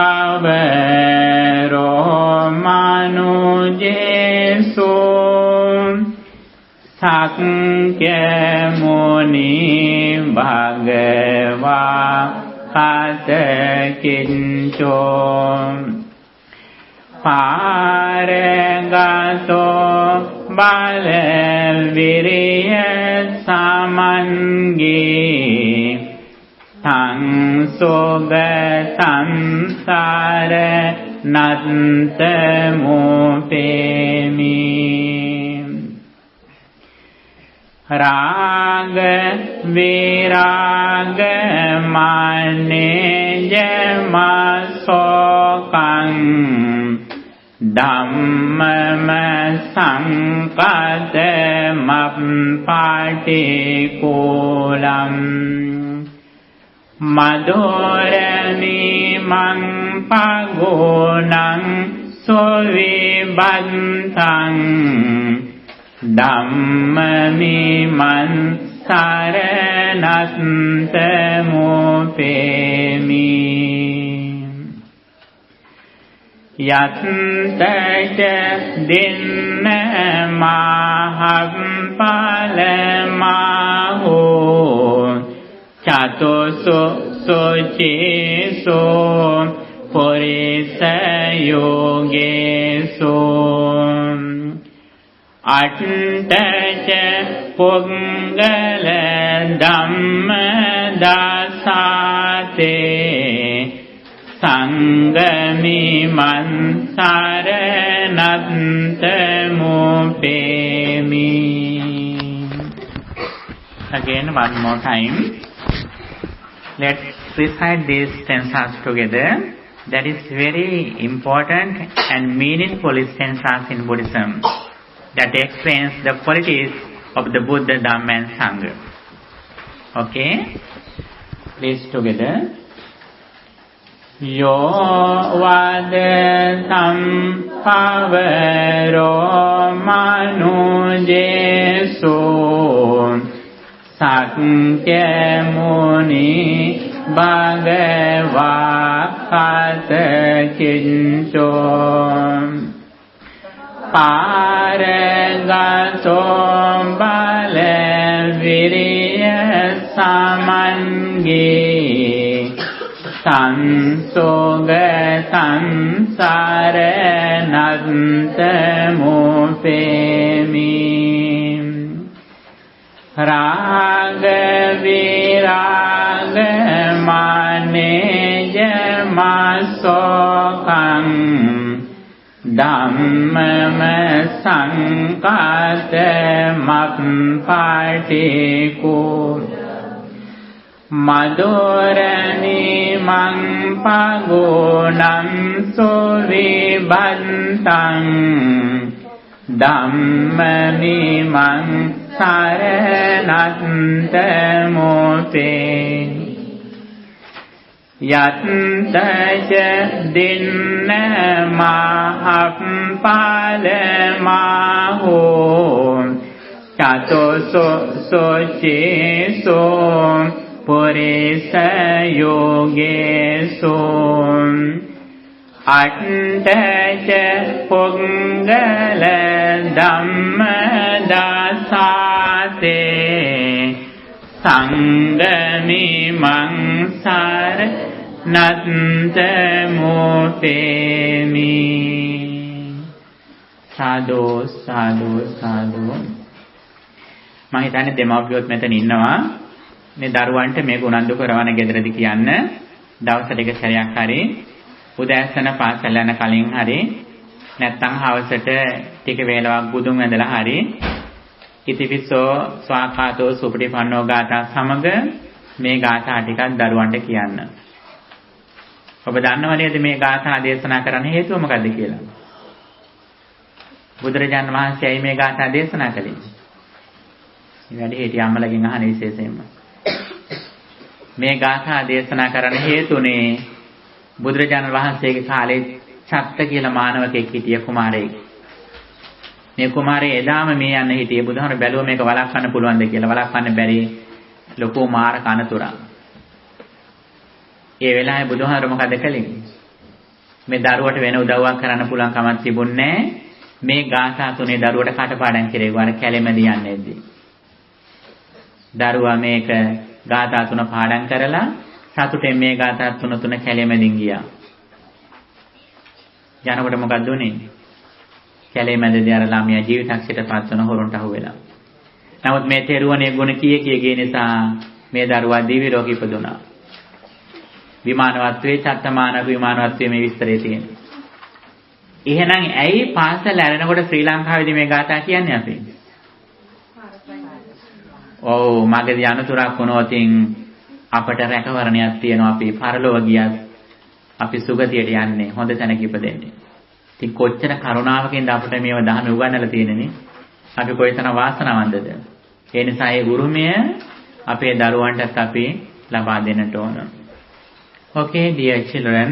manujesu sakya muni bhagava katakincho paragato bale viriya samangi tang sogatam sare nattamupemi raga viraga manejamasokan dhammama sankatamappatikulam madhurami pagunang suvibantang dhammamiman saranattamupemi yattaca dinna mahampalamahu chatusu sucisu purisa yogesu attaca punggala dhamma dasate sangamiman saranattamupemi. Again, one more time. Let's recite these stanzas together. That is very important and meaningful stanzas in Buddhism that explains the qualities of the Buddha, Dhamma and Sangha. Okay? Please together. Yo vade sampavero manujesu sakya muni bhagava katakincho paragato bale viriya samangi sansoga sansare nattamupemi raga viraga manejamasokan dhammama sankatamappatiku madhurani pagunam suvibantang dhammamiman saranattamupemi yattaca dinna mahampalamahu chatusu sucisu purisa yogesu attaca punggala dhamma dasate sangamimang saranattamupemi. Sadhu sadhu sadhu. මම හිතන්නේ දෙමාපියොත් මෙතන ඉන්නවා. මේ දරුවන්ට මේක උනන්දු කරවන ගෙදරදි කියන්න දවසට එක සැරයක් හරි උදෑසන පාසල් යන කලින් හරි නැත්නම් හවසට ටික වේලාවක් බුදුන් වැඳලා හරි ඉතිපිසෝ ස්වාකාතෝ සුපටිපන්නෝ ගාථා සමග මේ ගාථා ටිකක් දරුවන්ට කියන්න. ඔබ දන්නව නේද මේ ගාථා දේශනා කරන්න හේතුව මොකද්ද කියලා? බුදුරජාණන් වහන්සේයි මේ ගාථා දේශනා කළේ. මේ වැඩි හිටිය අම්මලගෙන් අහන විශේෂයෙන්ම මේ ගාථා දේශනා කරන්න හේතුනේ බුදුරජාණන් වහන්සේගේ කාලේ චත්ත කියලා මානවකෙක් හිටිය කුමාරයෙක්. මේ කුමාරයා එදාම මේ යන්න හිටියේ බුදුහාමර බැලුවා මේක වළක්වන්න පුළුවන්ද කියලා. වළක්වන්න බැරි ලොකු මාර කනතුරක්. ඒ වෙලාවේ බුදුහාර මොකද කළේ? මේ දරුවට වෙන උදව්වක් කරන්න පුළුවන් කමක් තිබුණේ නැහැ. මේ ගාථා තුනේ දරුවට කටපාඩම් කෙරෙව්වා. අර කැලෙමැද යන්නේදී. දරුවා මේක ගාථා තුන පාඩම් කරලා සතුටෙන් මේ ගාථා තුන කැලෙමැදින් ගියා. යනකොට මොකක්ද උනේ? කැලෙමැදදී අර ළමයා ජීවිතක්ෂයට පත් වෙන හොරුන්ට අහු වෙලා. නමුත් මේ තෙරුවනේ ගුණ කීයේ ගිය නිසා මේ දරුවා දිව්‍ය ලෝකෙ ඉපදුනා. විමානවත්වයේ චත්තමානක විමානවත්වයේ මේ විස්තරය තියෙනවා. එහෙනම් ඇයි පාසල ඇරෙනකොට ශ්‍රී ලංකාවේදී මේ ගාථා කියන්නේ අපි? ඔව් මගදී අනුතරක් වුණොතින් අපට රැකවරණයක් තියෙනවා. අපි පරලෝක ගියත් අපි සුගතියට යන්නේ හොඳ තැනක ඉපදෙන්නේ. ඉතින් කොච්චර කරුණාවකින්ද අපිට මේව දහම උගන්වලා තියෙන්නේ. අපි කොයිතරම් වාසනාවන්තද. ඒ නිසා ඒ උරුමය අපේ දරුවන්ටත් අපි ලබා දෙන්නට ඕන. Okay, dear children,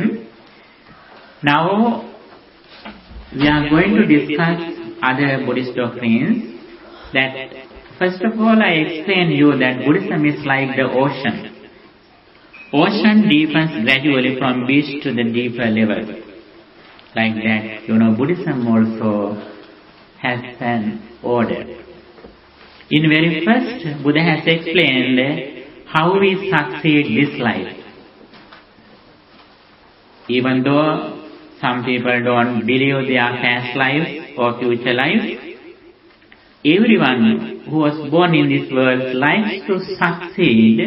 now we are going to discuss other Buddhist doctrines. That first of all, I explain you that Buddhism is like the ocean. Ocean deepens gradually from beach to the deeper level. Like that, Buddhism also has an order. In very first, Buddha has explained how we succeed this life. Even though some people don't believe their past lives or future lives, everyone who was born in this world likes to succeed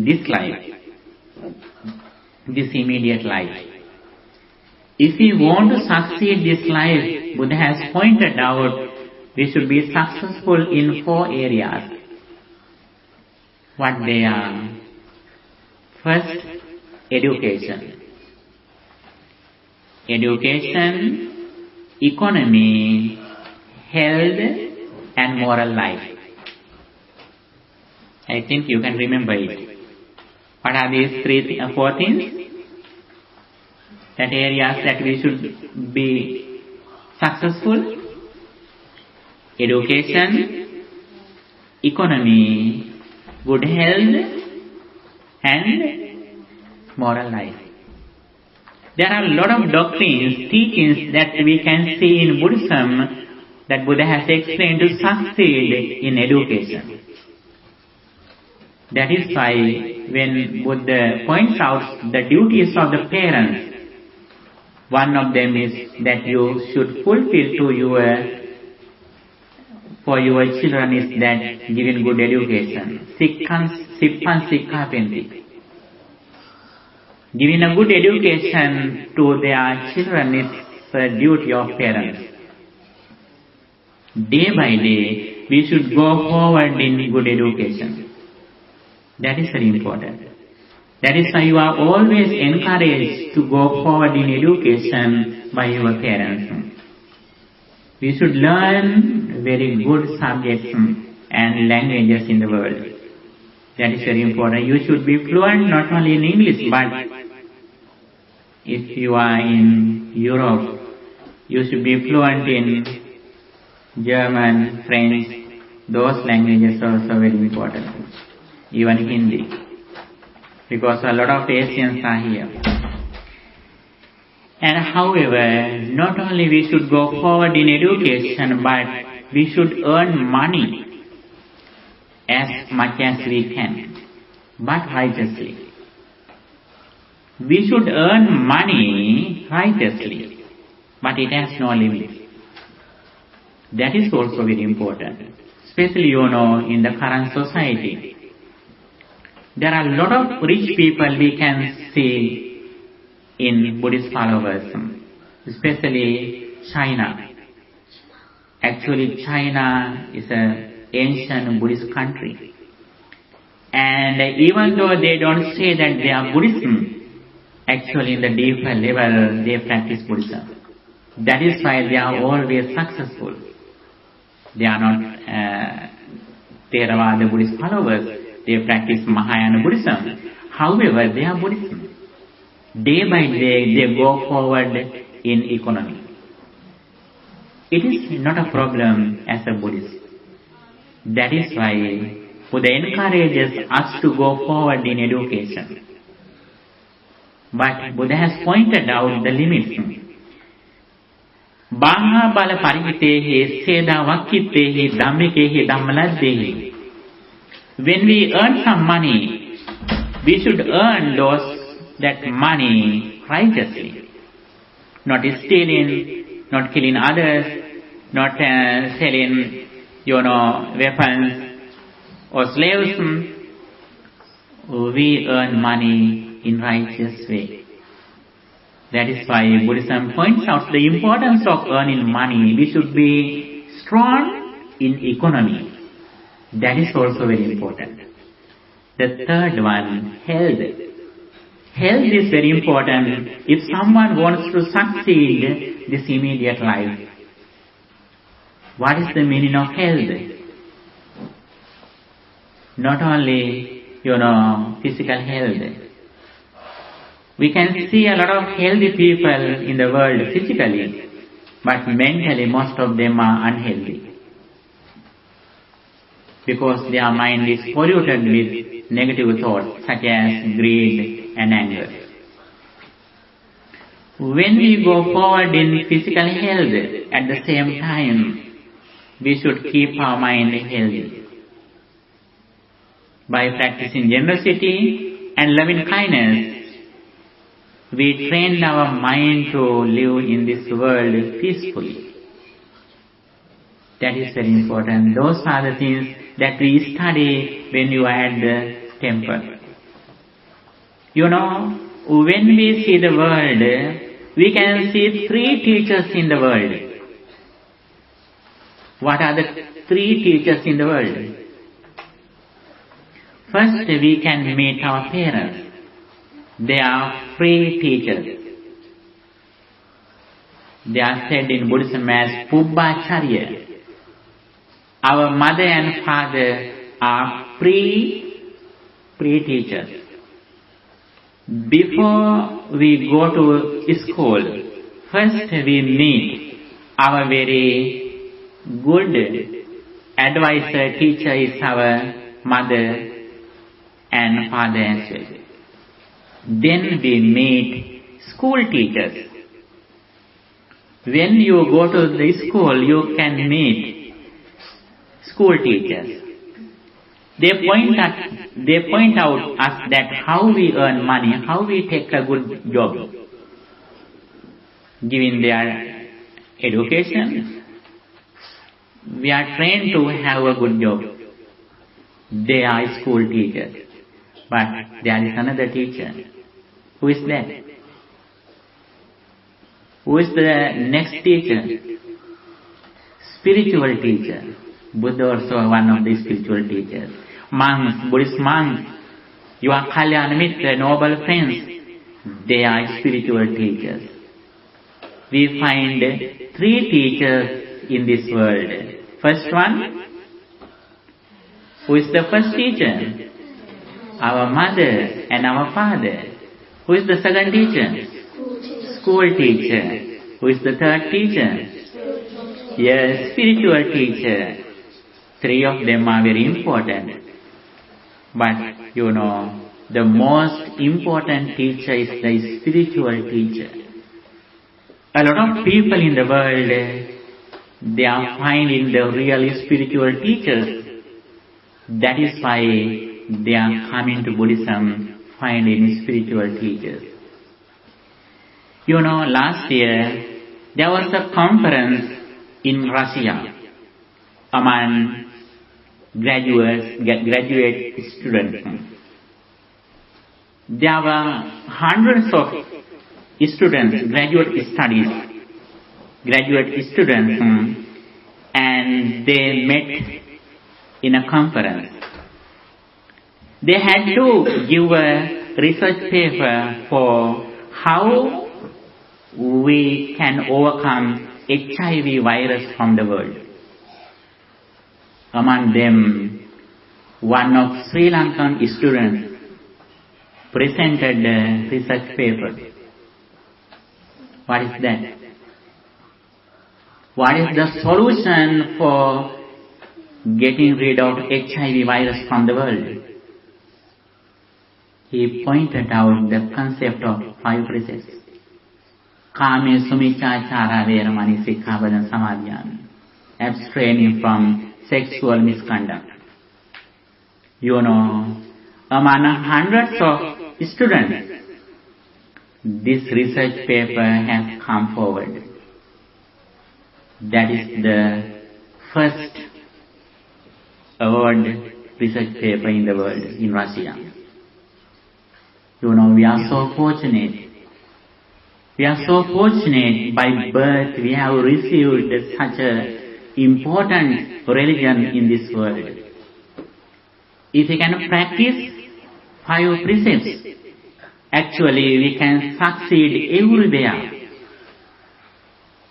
this life, this immediate life. If we want to succeed this life, Buddha has pointed out we should be successful in 4 areas. What they are? First, education. Education, economy, health, and moral life. I think you can remember it. What are these 4 things? That areas that we should be successful? Education, economy, good health, and moral life. There are a lot of doctrines, teachings that we can see in Buddhism that Buddha has explained to succeed in education. That is why when Buddha points out the duties of the parents, one of them is that you should fulfill for your children is that giving good education. Sippan sikkapenti. Giving a good education to their children is the duty of parents. Day by day, we should go forward in good education. That is very important. That is why you are always encouraged to go forward in education by your parents. We should learn very good subjects and languages in the world. That is very important. You should be fluent not only in English, but if you are in Europe, you should be fluent in German, French. Those languages are also very important. Even Hindi. Because a lot of Asians are here. And however, not only we should go forward in education, but we should earn money as much as we can, but righteously. We should earn money righteously, but it has no limit. That is also very important. Especially, in the current society. There are a lot of rich people we can see in Buddhist followers, especially China. Actually, China is an ancient Buddhist country. And even though they don't say that they are Buddhism, actually in the deeper level they practice Buddhism. That is why they are always successful. They are not Theravada Buddhist followers. They practice Mahayana Buddhism. However, they are Buddhism. Day by day, they go forward in economy. It is not a problem as a Buddhist. That is why Buddha encourages us to go forward in education. But Buddha has pointed out the limits. Baha bala parivitehi seda vakitehi dhammikehi dhammaladdehi. When we earn some money, we should earn that money righteously. Not stealing, not killing others, not selling, weapons or slaves. We earn money in righteous way. That is why Buddhism points out the importance of earning money. We should be strong in economy. That is also very important. The third one, health. Health is very important if someone wants to succeed this immediate life. What is the meaning of health? Not only, physical health. We can see a lot of healthy people in the world physically, but mentally most of them are unhealthy. Because their mind is polluted with negative thoughts such as greed and anger. When we go forward in physical health, at the same time, we should keep our mind healthy. By practicing generosity and loving kindness, we train our mind to live in this world peacefully. That is very important. Those are the things that we study when you are at the temple. When we see the world, we can see three teachers in the world. What are the three teachers in the world? First, we can meet our parents. They are free teachers. They are said in Buddhism as Pubbacharya. Our mother and father are free teachers. Before we go to school, first we meet our very good advisor, teacher is our mother and father as well. Then we meet school teachers. When you go to the school, you can meet school teachers. They point out us that how we earn money, how we take a good job. Given their education, we are trained to have a good job. They are school teachers. But there is another teacher. Who is that? Who is the next teacher? Spiritual teacher. Buddha also one of the spiritual teachers. Monks, Buddhist monks, your Kalyana Mitra, noble friends, they are spiritual teachers. We find three teachers in this world. First one, who is the first teacher? Our mother and our father. Who is the second teacher? School teacher. Who is the third teacher? Yes, spiritual teacher. Three of them are very important. But the most important teacher is the spiritual teacher. A lot of people in the world, they are finding the real spiritual teachers. That is why they are coming to Buddhism, finding spiritual teachers. Last year, there was a conference in Russia among graduate students. There were hundreds of students, graduate students, and they met in a conference. They had to give a research paper for how we can overcome HIV virus from the world. Among them, one of Sri Lankan students presented a research paper. What is that? What is the solution for getting rid of HIV virus from the world? he pointed out the concept of 5 precepts. Kame sumichachara veramani sikkhapada samadhyami. Abstaining from sexual misconduct. You know, among hundreds of students, this research paper has come forward. That is the first award research paper in the world, in Russia. You know, we are so fortunate. We are so fortunate by birth we have received such a important religion in this world. If we can practice 5 precepts, actually we can succeed everywhere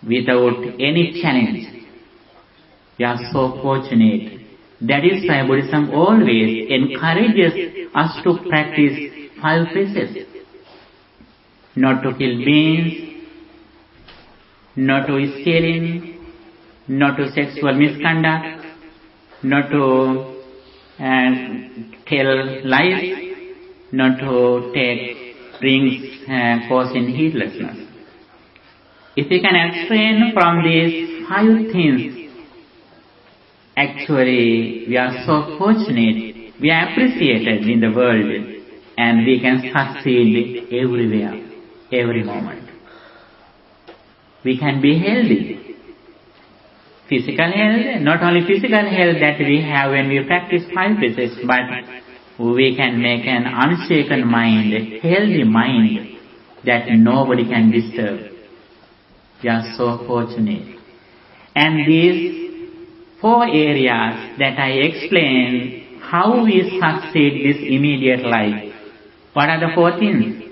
without any challenge. We are so fortunate. That is why Buddhism always encourages us to practice 5 precepts. Not to kill beings, not to stealing, not to sexual misconduct, not to tell lies, not to take drinks causing heedlessness. If we can abstain from these 5 things, actually we are so fortunate, we are appreciated in the world, and we can succeed everywhere, every moment. We can be healthy. Physical health, not only physical health that we have when we practice 5 precepts, but we can make an unshaken mind, a healthy mind that nobody can disturb. We are so fortunate. And these 4 areas that I explained, how we succeed this immediate life. What are the 4 things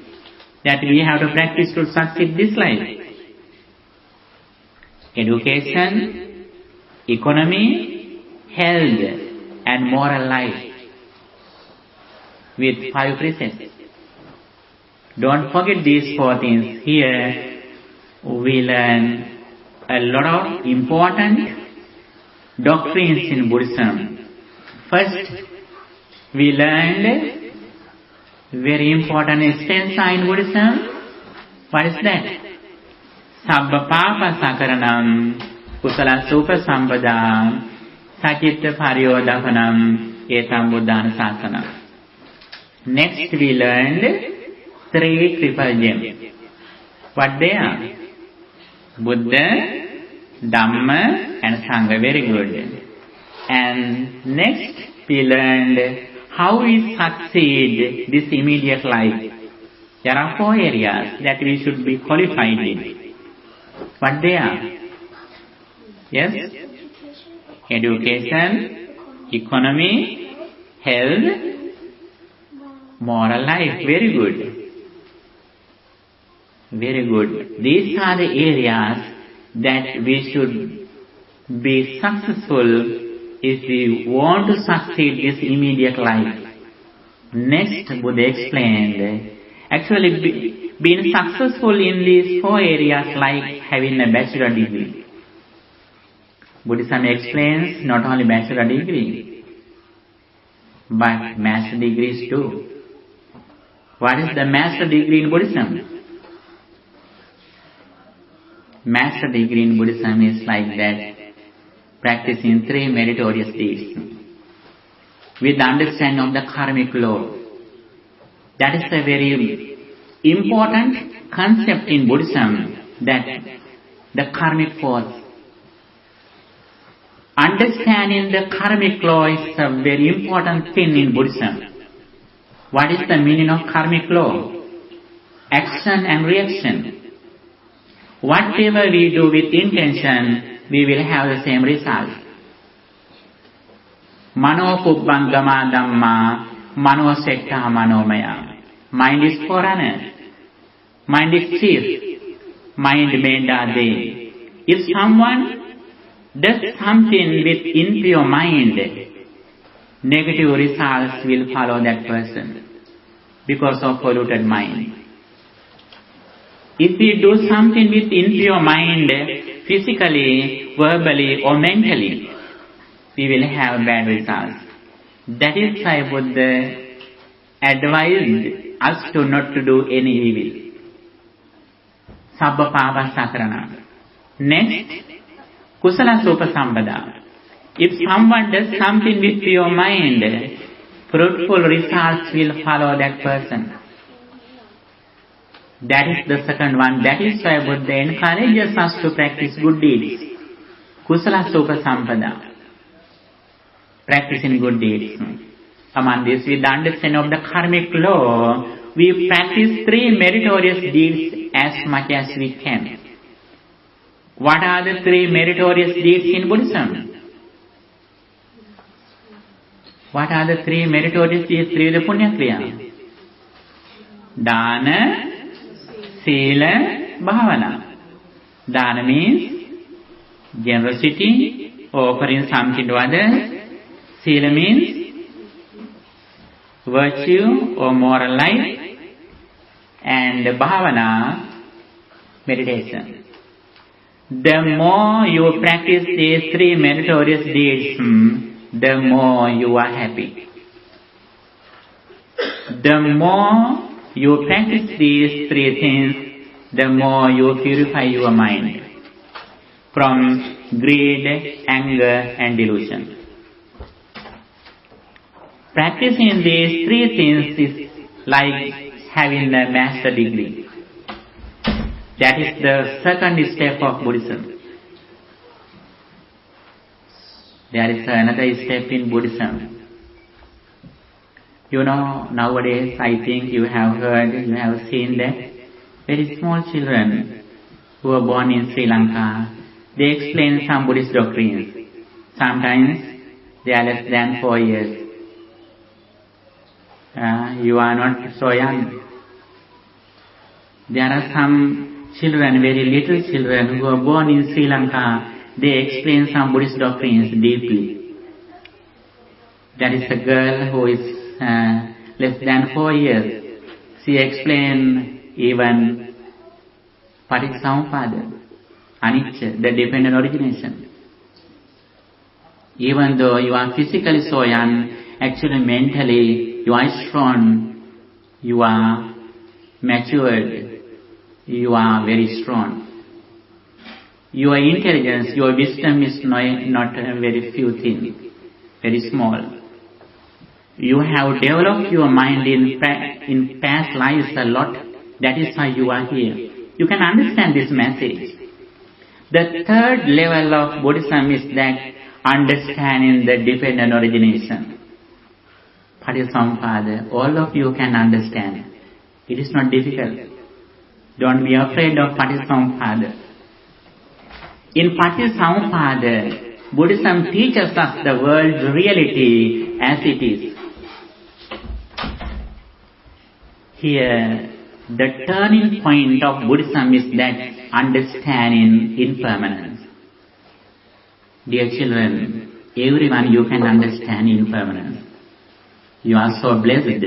that we have to practice to succeed this life? Education, economy, health, and moral life. With 5 precepts. Don't forget these 4 things. Here we learn a lot of important doctrines in Buddhism. First, we learned very important stanza in Buddhism. What is that? Sabba papa sakaranam kusala supa sampada sacitta pariyodapanam etam buddhana sasanam. Next we learned 3 triple gems. What they are? Buddha, Dhamma and Sangha. Very good. And next we learned how we succeed this immediate life. There are 4 areas that we should be qualified in. What they are? Yes? Education, economy, health, moral life. Very good. Very good. These are the areas that we should be successful if we want to succeed this immediate life. Next, Buddha explained, actually being successful in these 4 areas like having a bachelor degree. Buddhism explains not only bachelor degree, but master degrees too. What is the master degree in Buddhism? Master degree in Buddhism is like that, practicing 3 meritorious deeds with the understanding of the karmic law. That is a very important concept in Buddhism, that the karmic force. Understanding the karmic law is a very important thing in Buddhism. What is the meaning of karmic law? Action and reaction. Whatever we do with intention, we will have the same result. Mano pubbangama dhamma, mano setta manomaya. Mind is forerunner. Mind is chief. Mind made are they. If someone does something with impure mind, negative results will follow that person because of polluted mind. If we do something with impure mind, physically, verbally or mentally, we will have bad results. That is why Buddha advised us to not to do any evil. Sabba pava sakarana. Next, kusala sopa sambada. If someone does something with your mind, fruitful results will follow that person. That is the second one. That is why Buddha encourages us to practice good deeds. Kusala sopa sampada. Practicing good deeds. Among this, with the understanding of the karmic law, we practice 3 meritorious deeds as much as we can. What are the 3 meritorious deeds in Buddhism? What are the 3 meritorious deeds, 3 the punya kriya? Dana, Sila, Bhavana. Dana means generosity, offering something to others. Sila means virtue or moral life. And Bhavana, meditation. The more you practice these 3 meritorious deeds, the more you are happy. The more you practice these 3 things, the more you purify your mind from greed, anger and delusion. Practicing these 3 things is like having a master degree. That is the second step of Buddhism. There is another step in Buddhism. You know, nowadays I think you have heard, you have seen that very small children who are born in Sri Lanka, they explain some Buddhist doctrines. Sometimes they are less than 4 years. You are not so young. There are some children, very little children who are born in Sri Lanka, they explain some Buddhist doctrines deeply. There is a girl who is less than 4 years. She explained even Paticcasamuppada, Anicca, the dependent origination. Even though you are physically so young, actually mentally you are strong, you are matured, you are very strong. Your intelligence, your wisdom is not a very few things, very small. You have developed your mind in past lives a lot. That is why you are here. You can understand this message. The third level of Buddhism is that understanding the dependent origination. Paticcasamuppada, all of you can understand. It is not difficult. Don't be afraid of Paticcasamuppada. In Paticcasamuppada, Buddhism teaches us the world's reality as it is. Here, the turning point of Buddhism is that understanding impermanence. Dear children, everyone you can understand impermanence. You are so blessed,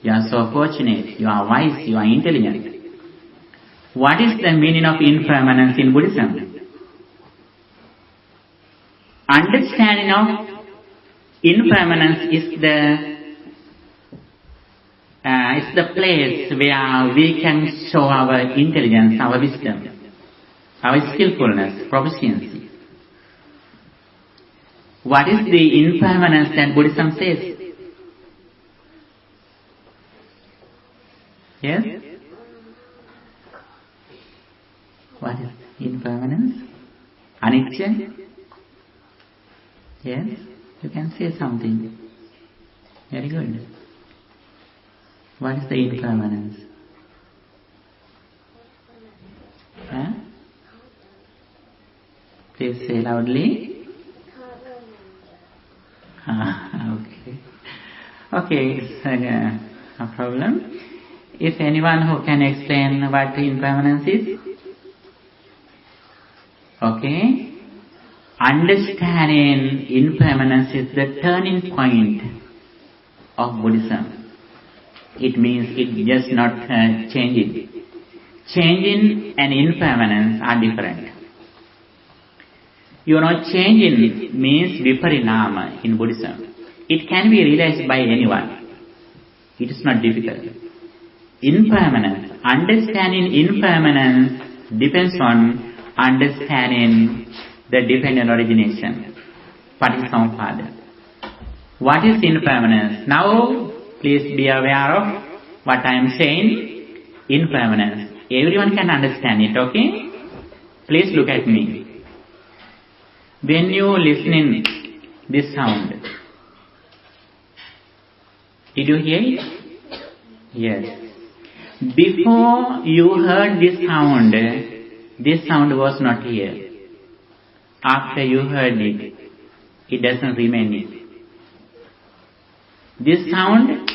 you are so fortunate, you are wise, you are intelligent. What is the meaning of impermanence in Buddhism? Understanding of impermanence is the place where we can show our intelligence, our wisdom, our skillfulness, proficiency. What is the impermanence that Buddhism says? Yes? What is impermanence? Anicca? Yes? You can say something. Very good. What is the impermanence? Huh? Please say loudly. Okay. Okay, it's no problem. Is anyone who can explain what impermanence is? Okay. Understanding impermanence is the turning point of Buddhism. It means it just not changing. Changing and impermanence are different. You know, changing means viparinama in Buddhism. It can be realized by anyone. It is not difficult. Impermanence. Understanding impermanence depends on understanding the dependent origination. Patisampada. What is impermanence? Now, please be aware of what I am saying. Impermanence. Everyone can understand it, okay? Please look at me. When you listening this sound, did you hear it? Yes. Before you heard this sound was not here. After you heard it, it doesn't remain it. This sound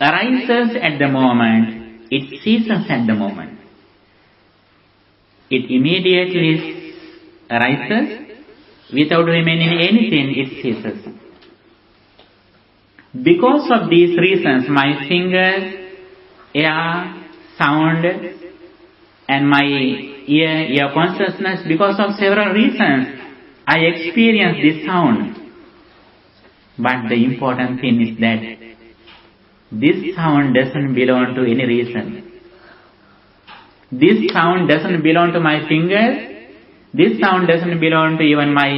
arises at the moment, it ceases at the moment. It immediately arises, without remaining anything, it ceases. Because of these reasons, my fingers, air, sound, and my ear consciousness, because of several reasons, I experience this sound. But the important thing is that this sound doesn't belong to any reason. This sound doesn't belong to my fingers. This sound doesn't belong to even my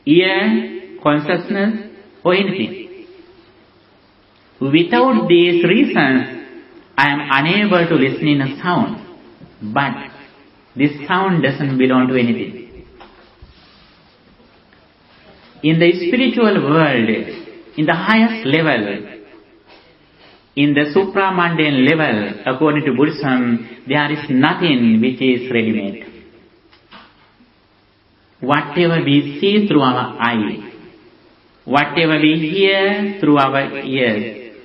ear, consciousness, or anything. Without these reasons, I am unable to listen in a sound. But this sound doesn't belong to anything. In the spiritual world, in the highest level, in the supramundane level, according to Buddhism, there is nothing which is ready-made. Whatever we see through our eye, whatever we hear through our ears,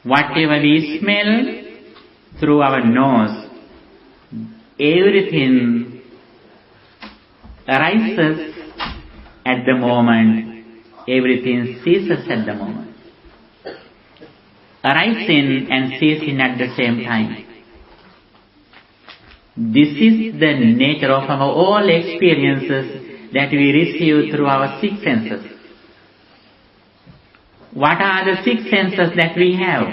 whatever we smell through our nose, everything arises at the moment, everything ceases at the moment. Arising and ceasing at the same time. This is the nature of our all experiences that we receive through our six senses. What are the six senses that we have?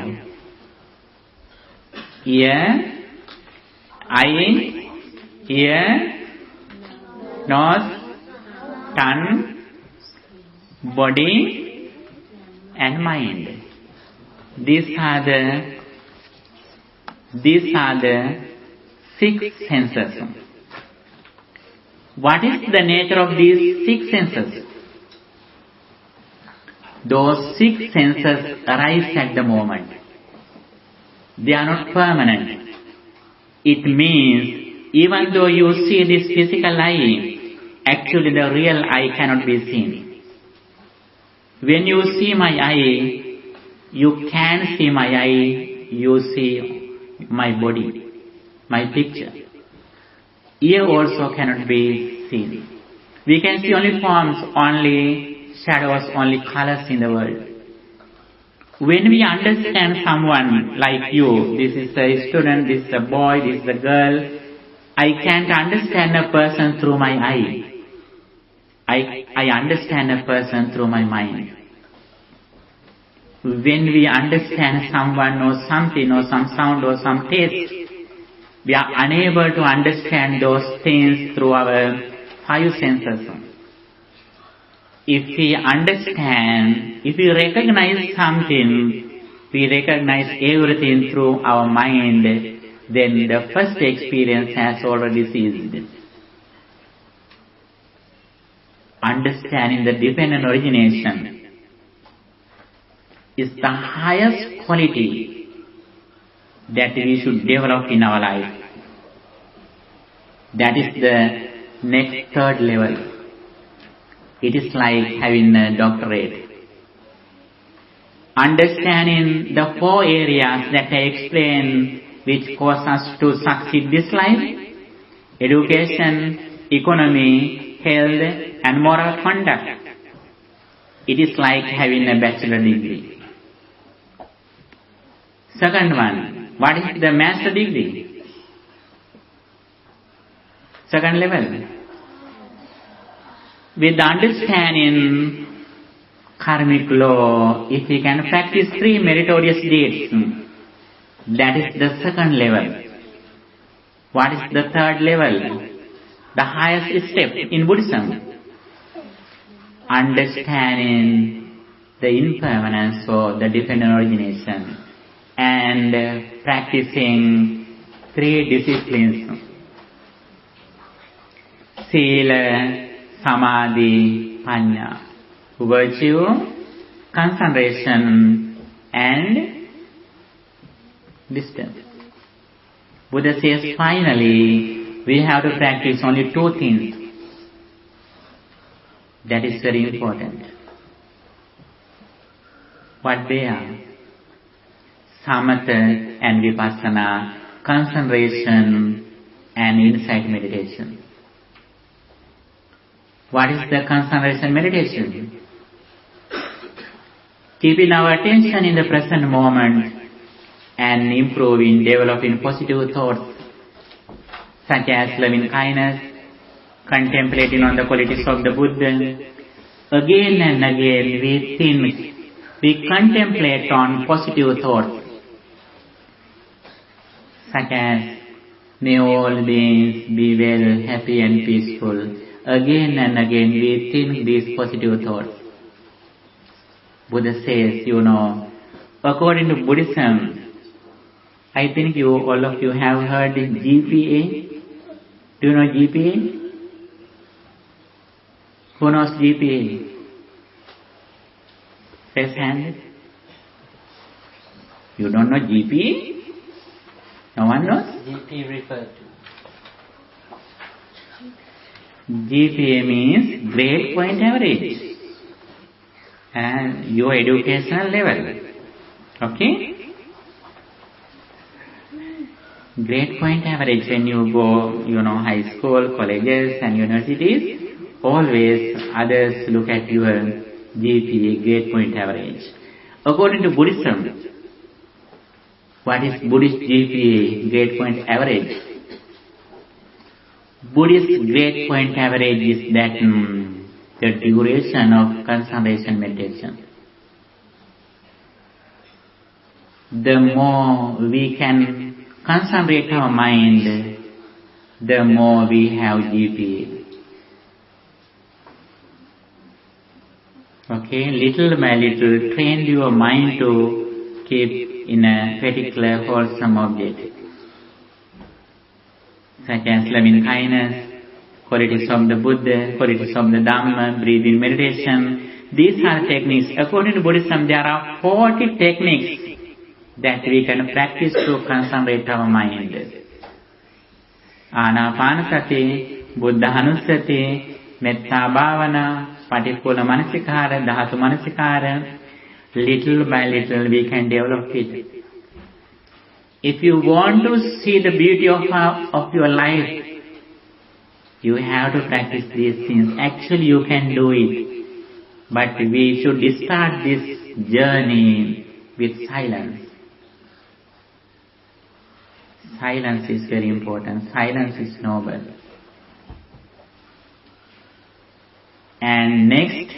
Ear, eye, ear, nose, tongue, body, and mind. These are the six senses. What is the nature of these six senses? Those six senses arise at the moment. They are not permanent. It means even though you see this physical eye, actually the real eye cannot be seen. When you see my eye, you can see my eye, you see my body, my picture. Ear also cannot be seen. We can see only forms, only shadows, only colors in the world. When we understand someone like you, this is a student, this is a boy, this is a girl, I can't understand a person through my eye. I understand a person through my mind. When we understand someone or something or some sound or some taste, we are unable to understand those things through our five senses. If we understand, if we recognize something, we recognize everything through our mind, then the first experience has already ceased. Understanding the dependent origination is the highest quality that we should develop in our life. That is the next third level. It is like having a doctorate. Understanding the four areas that I explained which cause us to succeed this life: education, economy, health, and moral conduct. It is like having a bachelor degree. Second one, what is the master degree? Second level. With the understanding karmic law, if we can practice 3 meritorious deeds, that is the second level. What is the third level? The highest step in Buddhism. Understanding the impermanence or the dependent origination and practicing 3 disciplines. Sila, Samadhi, Panya. Virtue, concentration and wisdom. Buddha says finally we have to practice only 2 things. That is very important. What they are? Samatha and Vipassana, concentration and insight meditation. What is the concentration meditation? Keeping our attention in the present moment and improving, developing positive thoughts such as loving kindness, contemplating on the qualities of the Buddha. Again and again we think, we contemplate on positive thoughts such as may all beings be well, happy and peaceful. Again and again we think these positive thoughts. Buddha says, according to Buddhism, I think all of you have heard GPA. Do you know GPA? Who knows GPA? Raise hand. You don't know GPA? No one knows? GP referred to. GPA means grade point average and your educational level. Okay? Grade point average when you go, high school, colleges and universities, always others look at your GPA, grade point average. According to Buddhism, what is Buddhist GPA, grade point average? Buddhist grade point average is that the duration of concentration meditation. The more we can concentrate our mind, the more we have GPA. Okay, little by little, train your mind to keep in a particular wholesome object, such as loving kindness, qualities of the Buddha, qualities of the Dhamma, breathing meditation. These are techniques. According to Buddhism, there are 40 techniques that we can practice to concentrate our mind. Anapanasati, Buddhanussati, Metta Bhavana, Patikkula Manasikara, Dhatu Manasikara. Little by little we can develop it. If you want to see the beauty of your life, you have to practice these things. Actually you can do it. But we should start this journey with silence. Silence is very important. Silence is noble. And next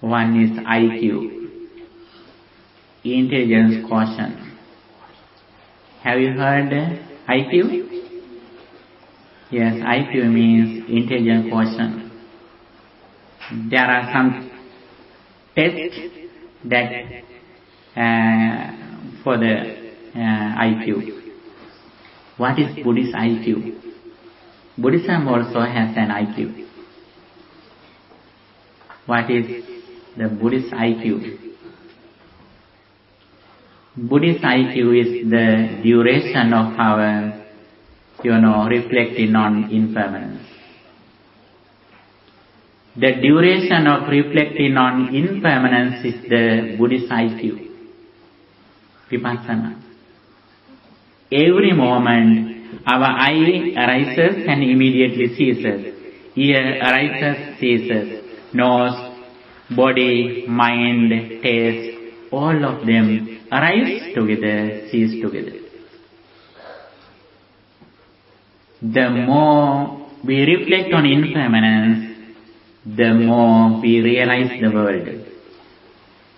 one is IQ, intelligence quotient. Have you heard IQ? Yes, IQ means intelligence quotient. There are some tests that for the IQ. What is Buddhist IQ? Buddhism also has an IQ. What is the Buddhist IQ? Buddhist IQ is the duration of our, reflecting on impermanence. The duration of reflecting on impermanence is the Buddhist IQ, Vipassana. Every moment our eye arises and immediately ceases. Ear arises, ceases. Nose, body, mind, taste, all of them arise together, cease together. The more we reflect on impermanence, the more we realize the world.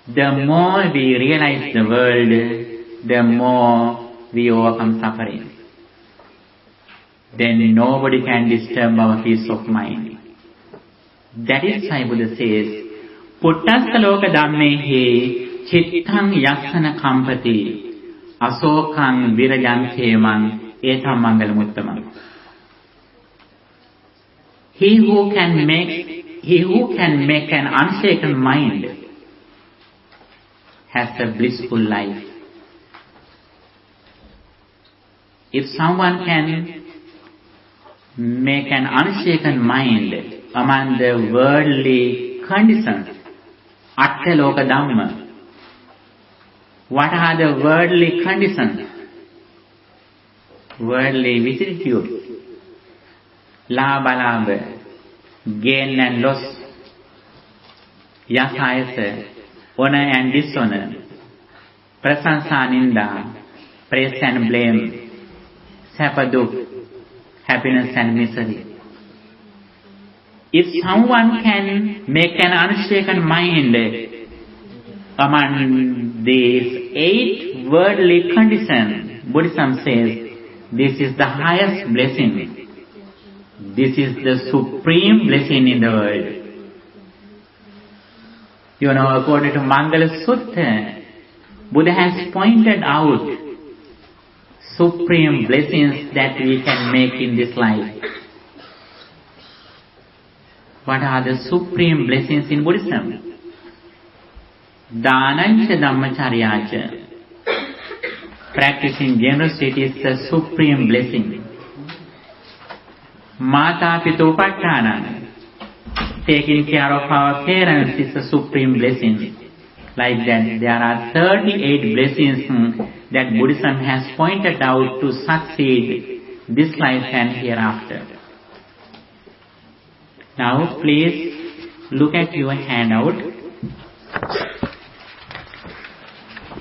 The more we realize the world, the more we overcome suffering. Then nobody can disturb our peace of mind. That is why Buddha says, Puttassa loka dhammehi chittang yaksana kampati asokang virajan themang etam mangalamuttamam. He who can make an unshaken mind has a blissful life. If someone can make an unshaken mind among the worldly conditions, atta loka dhamma. What are the worldly conditions? Worldly vicissitudes, labha, gain and loss, yasa, honor and dishonor, prasansa ninda, praise and blame, sapa dukha, happiness and misery. If someone can make an unshaken mind among these 8 worldly conditions, Buddhism says, this is the highest blessing. This is the supreme blessing in the world. According to Mangala Sutta, Buddha has pointed out supreme blessings that we can make in this life. What are the supreme blessings in Buddhism? Dhanancha dhammacharyacha. Practicing generosity is the supreme blessing. Mata pita upatthana. Taking care of our parents is a supreme blessing. Like that, there are 38 blessings that Buddhism has pointed out to succeed this life and hereafter. Now please look at your handout.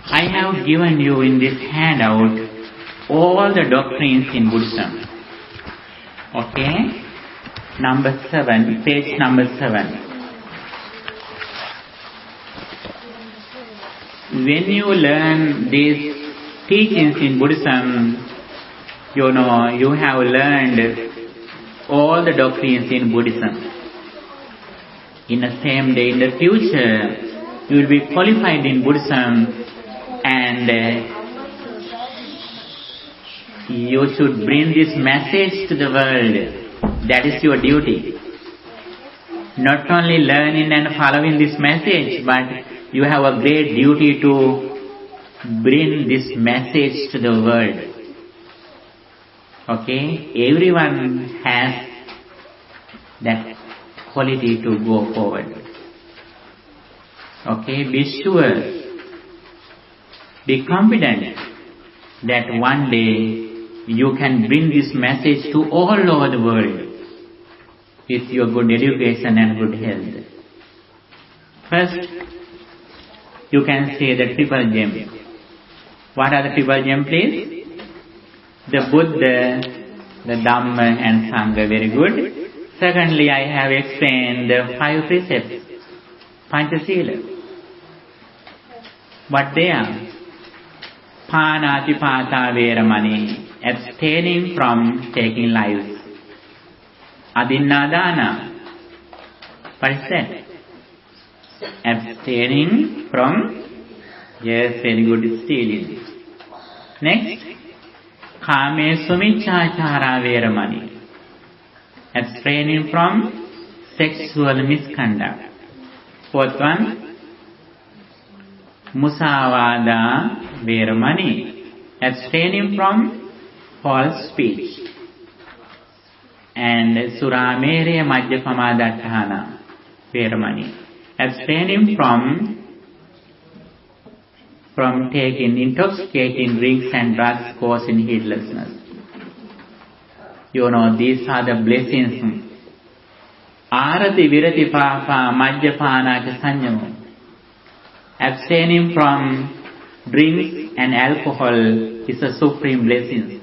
I have given you in this handout all the doctrines in Buddhism. Okay? Number 7, page number 7. When you learn these teachings in Buddhism, you have learned all the doctrines in Buddhism. In the same day, in the future, you will be qualified in Buddhism and you should bring this message to the world. That is your duty. Not only learning and following this message, but you have a great duty to bring this message to the world. Okay? Everyone has that quality to go forward. Okay? Be sure, be confident that one day you can bring this message to all over the world with your good education and good health. First, you can say the triple gem. What are the triple gem, please? The Buddha, the Dhamma and Sangha, very good. Secondly, I have explained the 5 precepts, Panchasila. What they are? Panatipata Veramani, abstaining from taking lives. Adinnadana, what is that? Abstaining from, yes, very good, stealing. Next, Kame Sumichachara Veramani, abstaining from sexual misconduct. Fourth one, Musavada Veramani, abstaining from false speech. And Suramere Madhyapamadatthana Veramani, abstaining from taking intoxicating drinks and drugs causing heedlessness. These are the blessings. Arati virati papa madhyapana sanyamo. Abstaining from drinks and alcohol is a supreme blessing.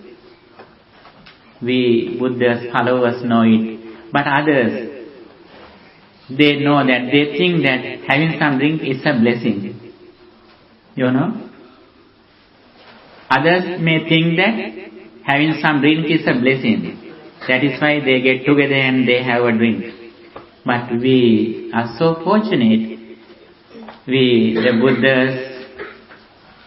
We Buddhist followers know it, but others, They know that, they think that having some drink is a blessing. You know? Others may think that having some drink is a blessing. That is why they get together and they have a drink. But we are so fortunate, we, the Buddha's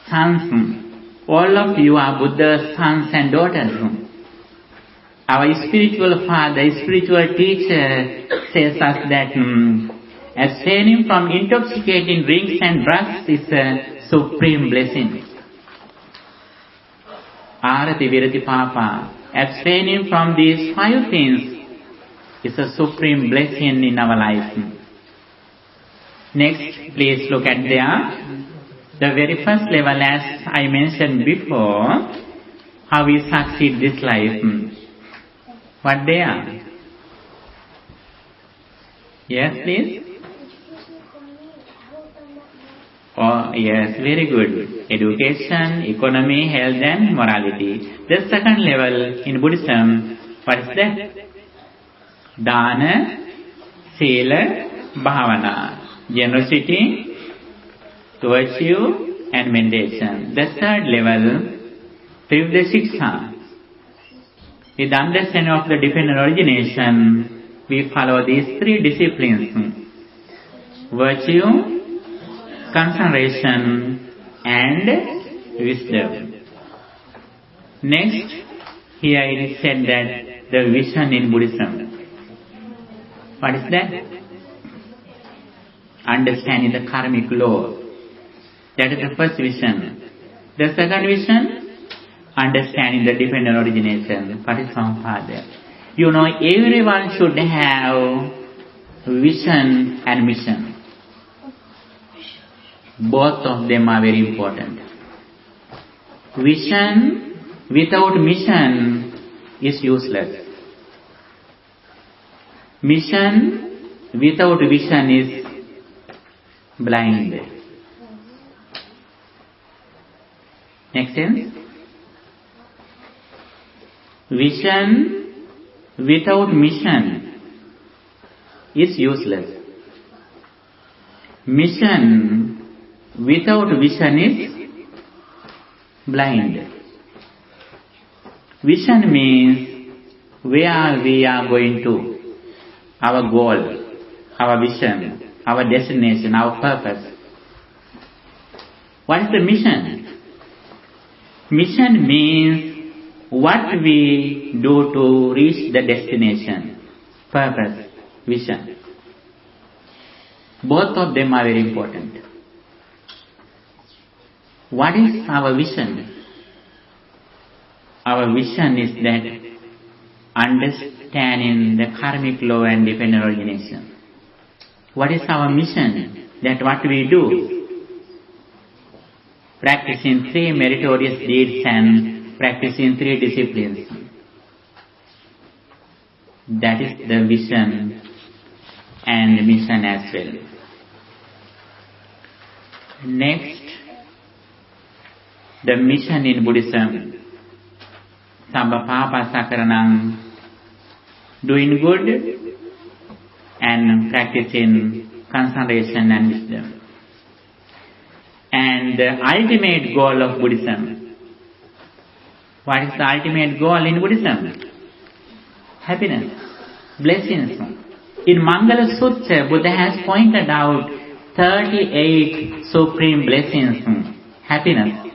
sons, all of you are Buddha's sons and daughters. Our spiritual father, spiritual teacher says us that abstaining from intoxicating drinks and drugs is a supreme blessing. Arati Virati Papa, abstaining from these 5 things is a supreme blessing in our life. Next, please look at there. The very first level, as I mentioned before, how we succeed this life. What they are? Yes, please? Oh, yes, very good. Education, economy, health and morality. The second level in Buddhism, what is that? Dana, Sila, Bhavana. Generosity, virtue and meditation. The third level, Trivda Shiksha. With the understanding of the dependent origination, we follow these 3 disciplines. Virtue, concentration and wisdom. Next, here it is said that the vision in Buddhism. What is that? Understanding the karmic law. That is the first vision. The second vision, understanding the dependent origination. Patissampada. You know, everyone should have vision and mission. Both of them are very important. Vision without mission is useless. Mission without vision is blind. Next sense? Vision without mission is useless. Mission without vision is blind. Vision means where we are going to, our goal, our vision, our destination, our purpose. What is the mission? Mission means what we do to reach the destination, purpose, vision. Both of them are very important. What is our vision? Our vision is that understanding the karmic law and dependent origination. What is our mission? That what we do? Practicing 3 meritorious deeds and practicing 3 disciplines. That is the vision and mission as well. Next, the mission in Buddhism. Samba Papa Sakaranam, doing good and practicing concentration and wisdom. And the ultimate goal of Buddhism. What is the ultimate goal in Buddhism? Happiness, blessings. In Mangala Sutta, Buddha has pointed out 38 supreme blessings, happiness.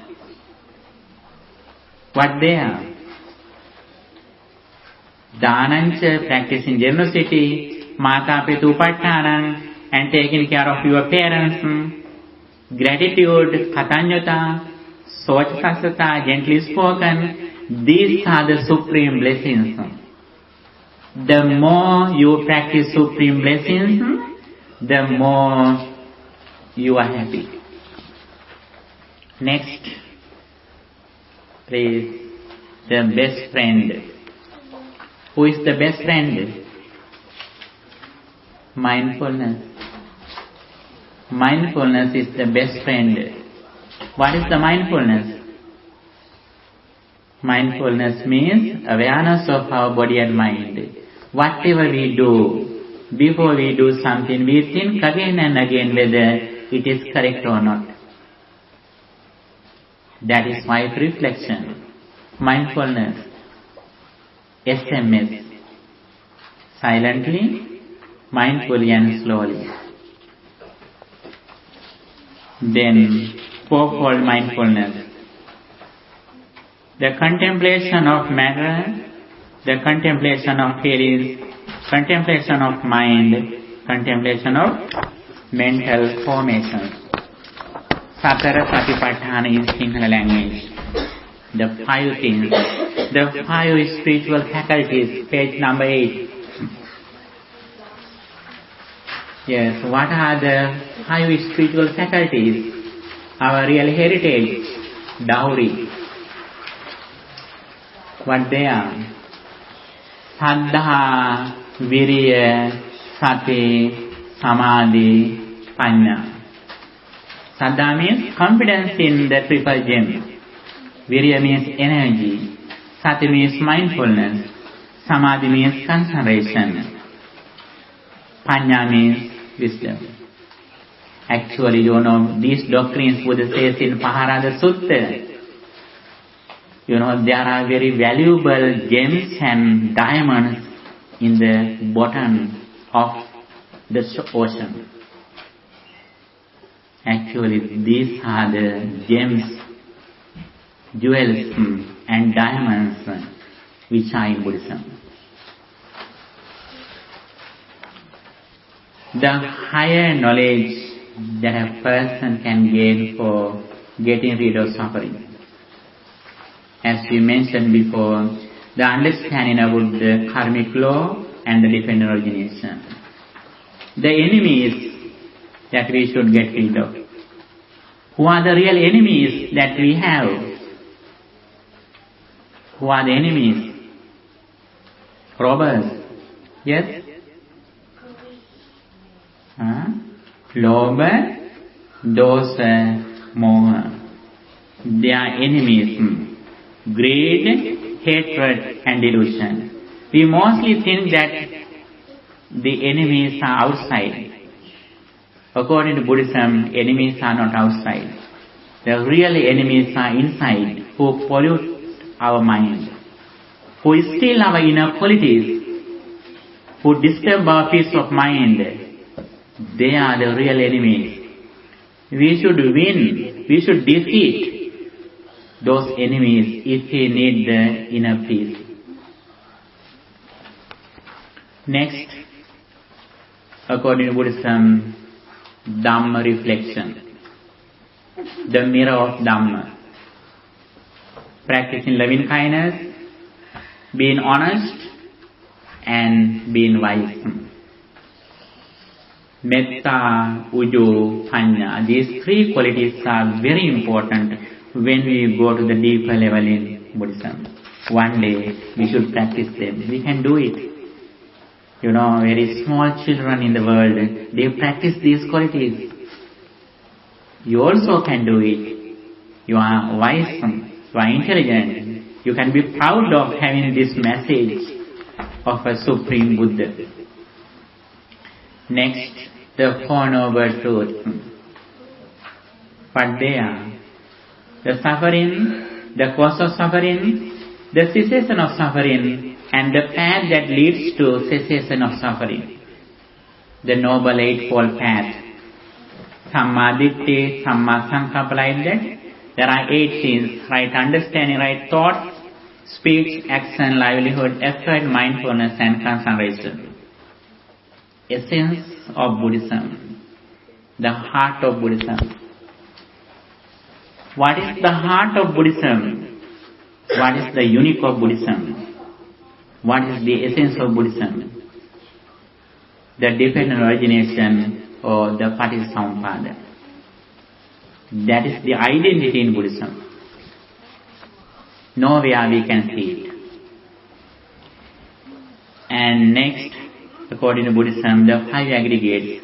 What they are? Dhanancha, practicing generosity, Mata Pitu Pattanam, and taking care of your parents, gratitude, Katanyata, Sochasasata, gently spoken. These are the supreme blessings. The more you practice supreme blessings, the more you are happy. Next, please, the best friend. Who is the best friend? Mindfulness. Mindfulness is the best friend. What is the mindfulness? Mindfulness means awareness of our body and mind. Whatever we do, Before we do something, we think again and again whether it is correct or not. That is why reflection, mindfulness, SMS, silently, mindfully and slowly. Then, fourfold mindfulness. The contemplation of matter, the contemplation of feelings, contemplation of mind, contemplation of mental formations. Satara Satipatthana in Sinhala language. The 5 things, the 5 spiritual faculties, page number 8. Yes, what are the 5 spiritual faculties? Our real heritage, dowry. What they are? Saddha, Viriya, Sati, Samadhi, Panya. Saddha means confidence in the triple gem. Viriya means energy. Sati means mindfulness. Samadhi means concentration. Panya means wisdom. Actually, these doctrines Buddha says in Paharada Sutta. There are very valuable gems and diamonds in the bottom of the ocean. Actually, these are the gems, jewels and diamonds which are in Buddhism. The higher knowledge that a person can gain for getting rid of suffering. As we mentioned before, the understanding about the karmic law and the dependent origination. The enemies that we should get rid of. Who are the real enemies that we have? Who are the enemies? Robbers. Yes? Lobha, dosa, moha. They are enemies. Greed, hatred and delusion. We mostly think that the enemies are outside. According to Buddhism, enemies are not outside. The real enemies are inside, who pollute our mind, who steal our inner qualities, who disturb our peace of mind. They are the real enemies. We should win, we should defeat those enemies if we need the inner peace. Next, according to Buddhism, Dhamma reflection, the mirror of Dhamma. Practicing loving kindness, being honest and being wise. Metta, Uju, Panya. These 3 qualities are very important when we go to the deeper level in Buddhism. One day we should practice them. We can do it. Very small children in the world, they practice these qualities. You also can do it. You are wise, you are intelligent. You can be proud of having this message of a Supreme Buddha. Next, the 4 Noble Truths. What they are? The suffering, the cause of suffering, the cessation of suffering, and the path that leads to cessation of suffering. The Noble Eightfold Path. Samma Ditti, Samma Sankappa, like that. There are 8 things: right understanding, right thought, speech, action, livelihood, effort, mindfulness and concentration. Essence of Buddhism. The heart of Buddhism. What is the heart of Buddhism? What is the unique of Buddhism? What is the essence of Buddhism? The dependent origination or the Paticcasamuppada. That is the identity in Buddhism. Nowhere we can see it. And next, according to Buddhism, the 5 aggregates.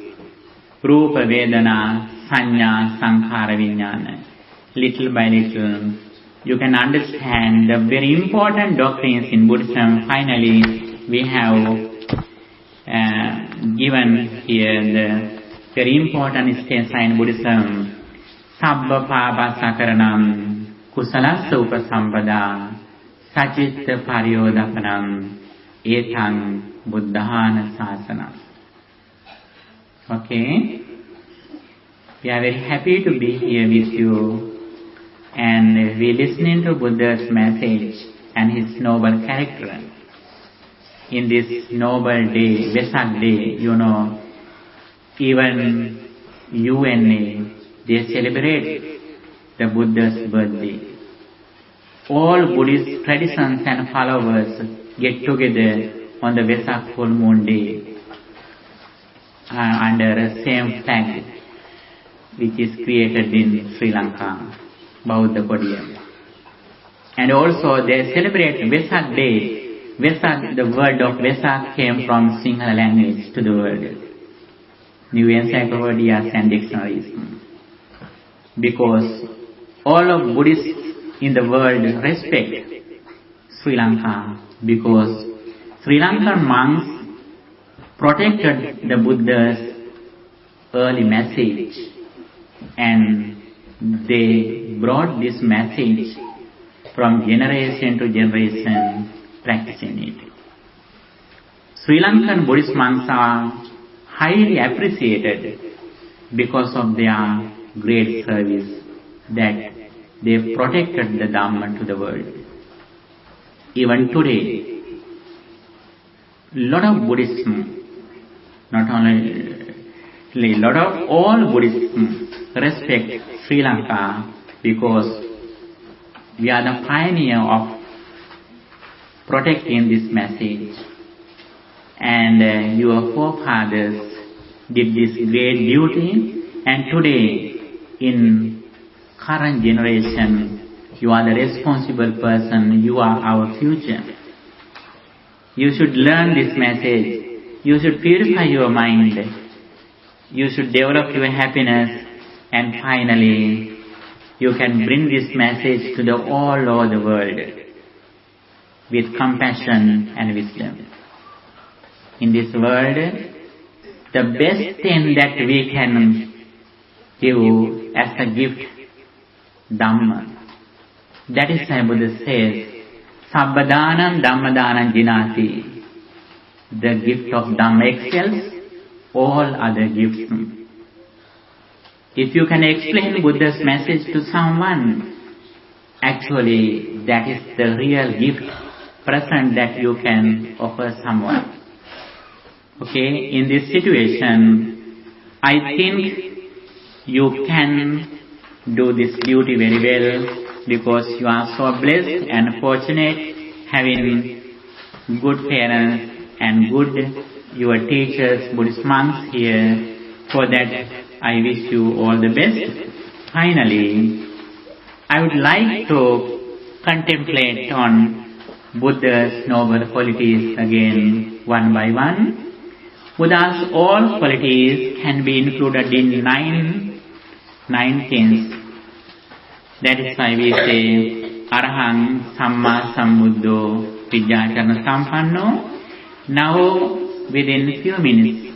Rupa, Vedana, Sanya, Sankhara, Vijnana. Little by little, you can understand the very important doctrines in Buddhism. Finally, we have given here the very important sign in Buddhism. Sabba pāpa sakaranam kusalassa upasampada sacitta pariyodapanam etang buddhāna sāsanam. Okay? We are very happy to be here with you, and we are listening to Buddha's message and his noble character. In this noble day, Vesak day, even UNA, they celebrate the Buddha's birthday. All Buddhist traditions and followers get together on the Vesak full moon day under the same flag which is created in Sri Lanka, Buddha Podium. And also they celebrate Vesak day. Vesak, the word of Vesak came from Sinhala language to the world. New encyclopedias and dictionaries. Because all of Buddhists in the world respect Sri Lanka, because Sri Lankan monks protected the Buddha's early message, and they brought this message from generation to generation, practicing it. Sri Lankan Buddhist monks are highly appreciated because of their great service, that they protected the Dhamma to the world. Even today, lot of Buddhism, not only lot of all Buddhism respect Sri Lanka, because we are the pioneer of protecting this message, and your forefathers did this great duty, and today in current generation you are the responsible person, you are our future. You should learn this message, you should purify your mind, you should develop your happiness, and finally you can bring this message to the all over the world with compassion and wisdom. In this world, the best thing that we can give as a gift, Dhamma. That is why Buddha says, Sabbadhanam Dhammadhanam jinati. The gift of Dhamma excels all other gifts. If you can explain Buddha's message to someone, actually that is the real gift, present that you can offer someone. Okay, in this situation, I think you can do this duty very well, because you are so blessed and fortunate having good parents and good your teachers, Buddhist monks here. For that, I wish you all the best. Finally, I would like to contemplate on Buddha's noble qualities again, one by one. Buddha's all qualities can be included in nine things. That is why we say, Arahang Samma Sambuddho Vijjācarana Sampanno. Now, within few minutes,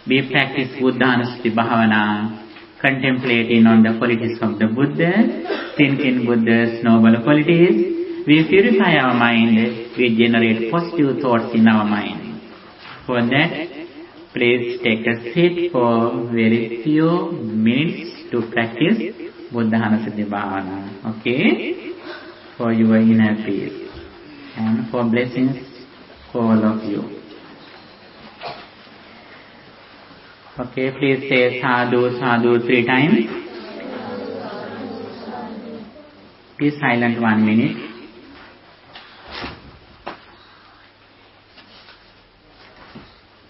we practice Buddhānussati Bhavana, contemplating on the qualities of the Buddha, thinking Buddha's noble qualities. We purify our mind, we generate positive thoughts in our mind. For that, please take a seat for very few minutes to practice Buddhānussati Bhavana. Okay? For your inner peace and for blessings for all of you. Okay, please say sadhu, sadhu 3 times. Be silent 1 minute.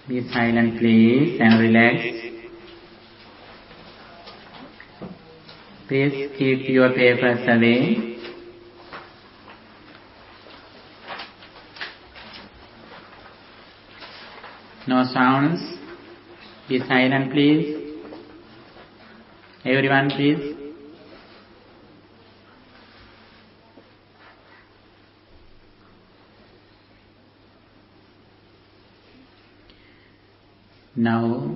Be silent please and relax. Please keep your papers away. No sounds. Be silent please. Everyone please. Now,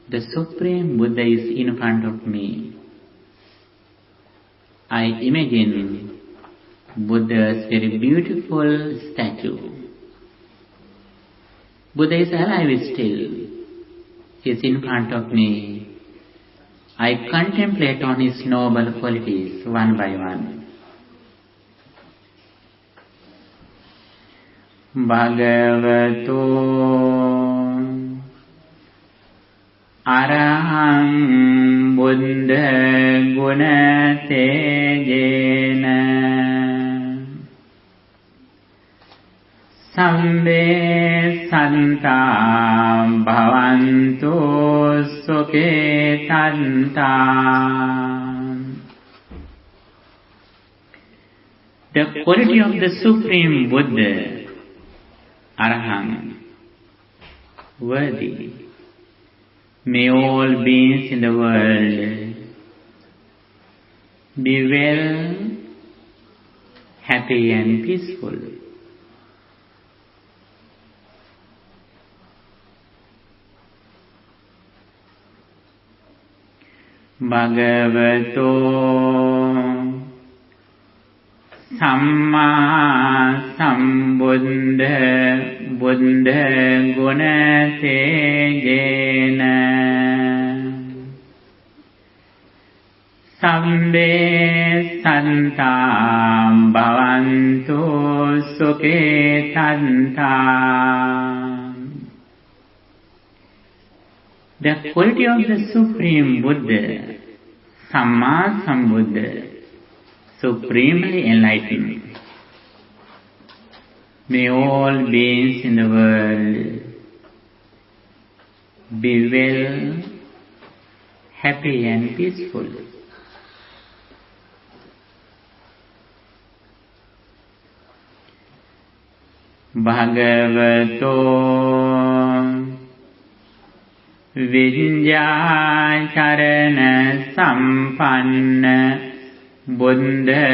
the Supreme Buddha is in front of me. I imagine Buddha's very beautiful statue. Buddha is alive still. He is in front of me. I contemplate on his noble qualities one by one. Bhagavato Araham Buddha Guna Tejena Sambe Santam Bhavantu Suketantam. The quality of the Supreme Buddha, Araham, worthy. May all beings in the world be well, happy and peaceful. Bhagavato Samma Sambuddha Buddha Guna Tejena Sambe Santam Bhavantu Suketantam. The quality of the Supreme Buddha, Samma Sambuddha, supremely enlightened. May all beings in the world be well, happy and peaceful. Bhagavato Vidyacharana Sampanna Buddha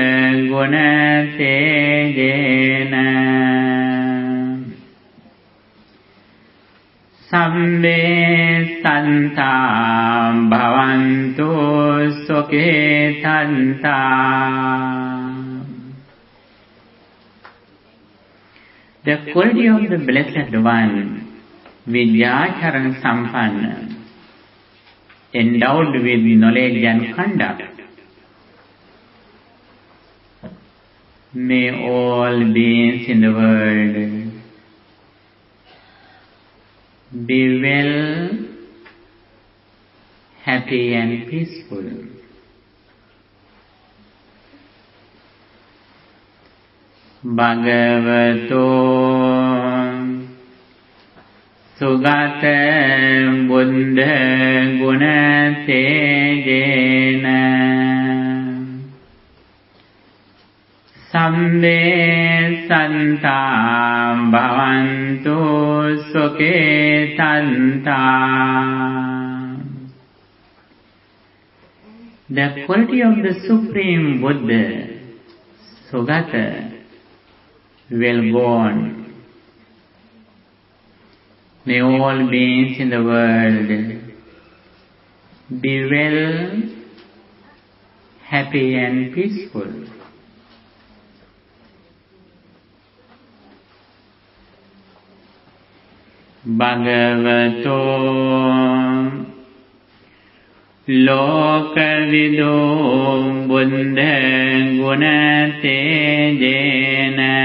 Guna Tejena Sambe Santam Bhavantu Suketantam. The quality of the Blessed One, Vidyacharana Sampanna, endowed with knowledge and conduct. May all beings in the world be well, happy and peaceful. Bhagavato Sugata Buddha Guna Tejena Sambe Santam Bhavantu Suketantam. The quality of the Supreme Buddha, Sugata, well-born. May all beings in the world be well, happy and peaceful. Bhagavato Lokavido Buddha Guna Tejena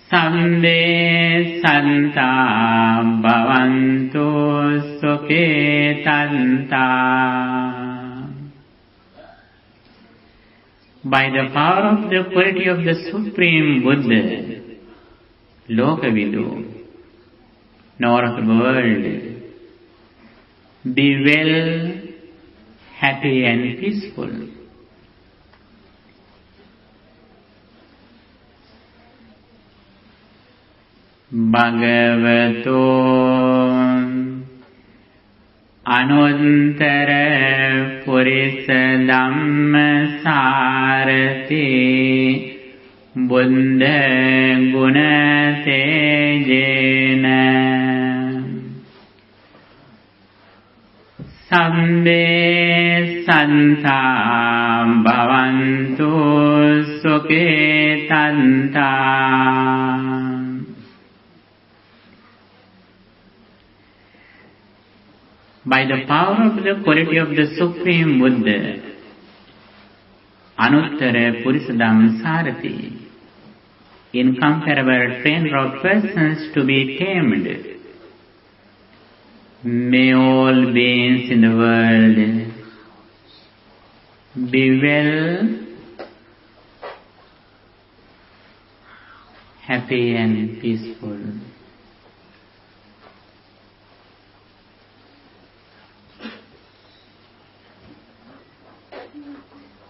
Sambe Santam Bhavantu Suketantam. By the power of the quality of the Supreme Buddha, Lokavidu, nor of the world, be well, happy and peaceful. Bhagavato Anuttara Purisa Dhamma Sarati Buddha guna tejena Sambe santa bhavantu sukhetanta. By the power of the quality of the Supreme Buddha, Anuttara Purisadam Sarati, incomparable trainer of persons to be tamed, may all beings in the world be well, happy and peaceful.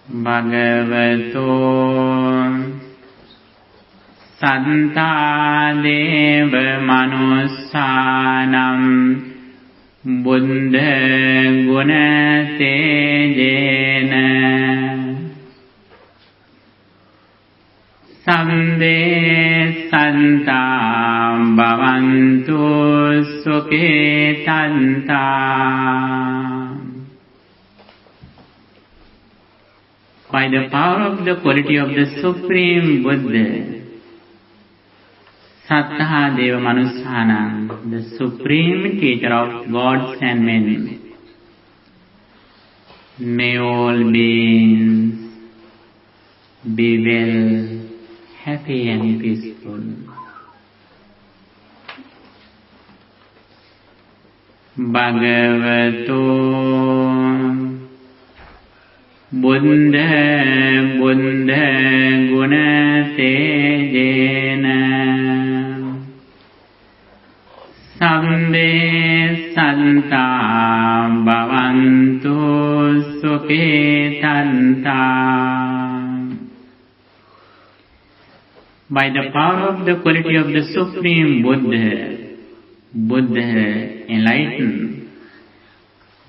Bhagavato Santa Deva Manussanam Buddha Guna Tejena Sambe Santa Bhavantu Sukhetanta. By the power of the quality of the Supreme Buddha, Sattha Deva Manusana, the Supreme Teacher of gods and men, may all beings be well, happy and peaceful. Bhagavato Buddha Guna Tejena Sambe Santa Bhavantu Sukhetanta. By the power of the quality of the Supreme Buddha enlightened,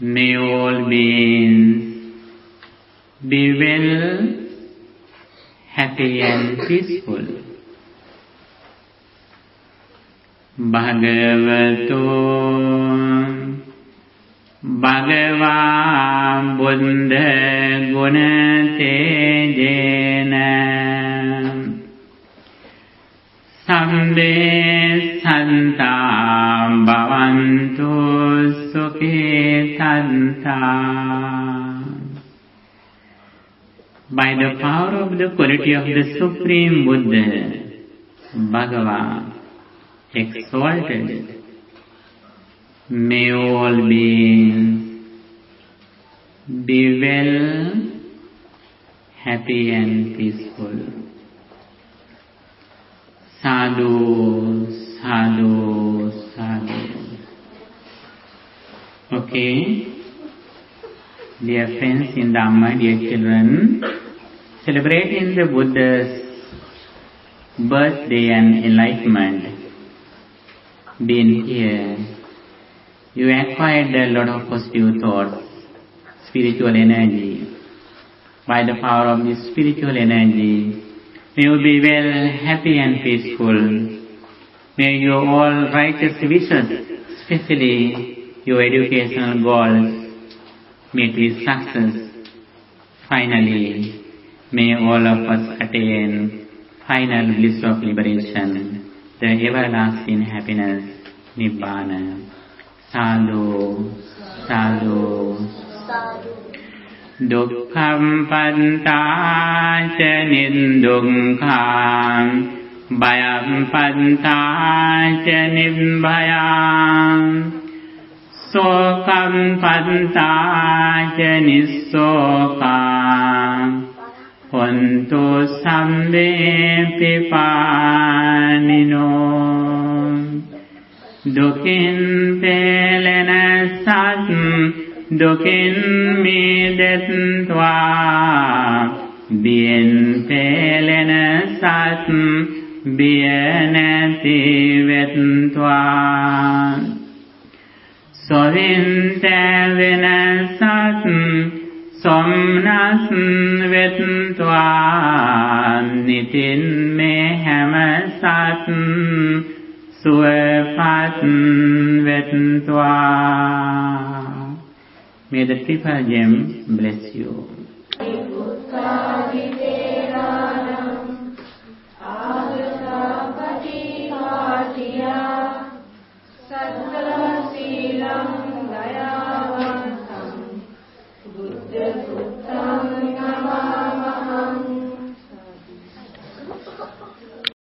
may all beings be well, happy and peaceful. Bhagavato Bhagava Buddha Guna Tejena Sambe Santa Bhavantu Sukhetanta. By the power of the quality of the Supreme Buddha, Bhagava, exalted, may all beings be well, happy and peaceful. Sadhu, sadhu, sadhu. Okay. Dear friends in Dhamma, dear children, celebrating the Buddha's birthday and enlightenment, being here, you acquired a lot of positive thoughts, spiritual energy. By the power of this spiritual energy, may you be well, happy and peaceful. May your all righteous wishes, especially your educational goals, meet with success. Finally, may all of us attain final bliss of liberation, the everlasting happiness, Nibbana. Sadhu, sadhu, sadhu. Dukkham pantaca nindukkham, bhayam pantaca nibbhayam. Sokam pantaca nissokam, hontu sambe pipanino. Dukin pelena sat, dukin midetva, bien pelena sat, bienati vetva. Sovinte vinasat, Somnas vetva nitin me hamasat suvat vetva. May the triple gem bless you.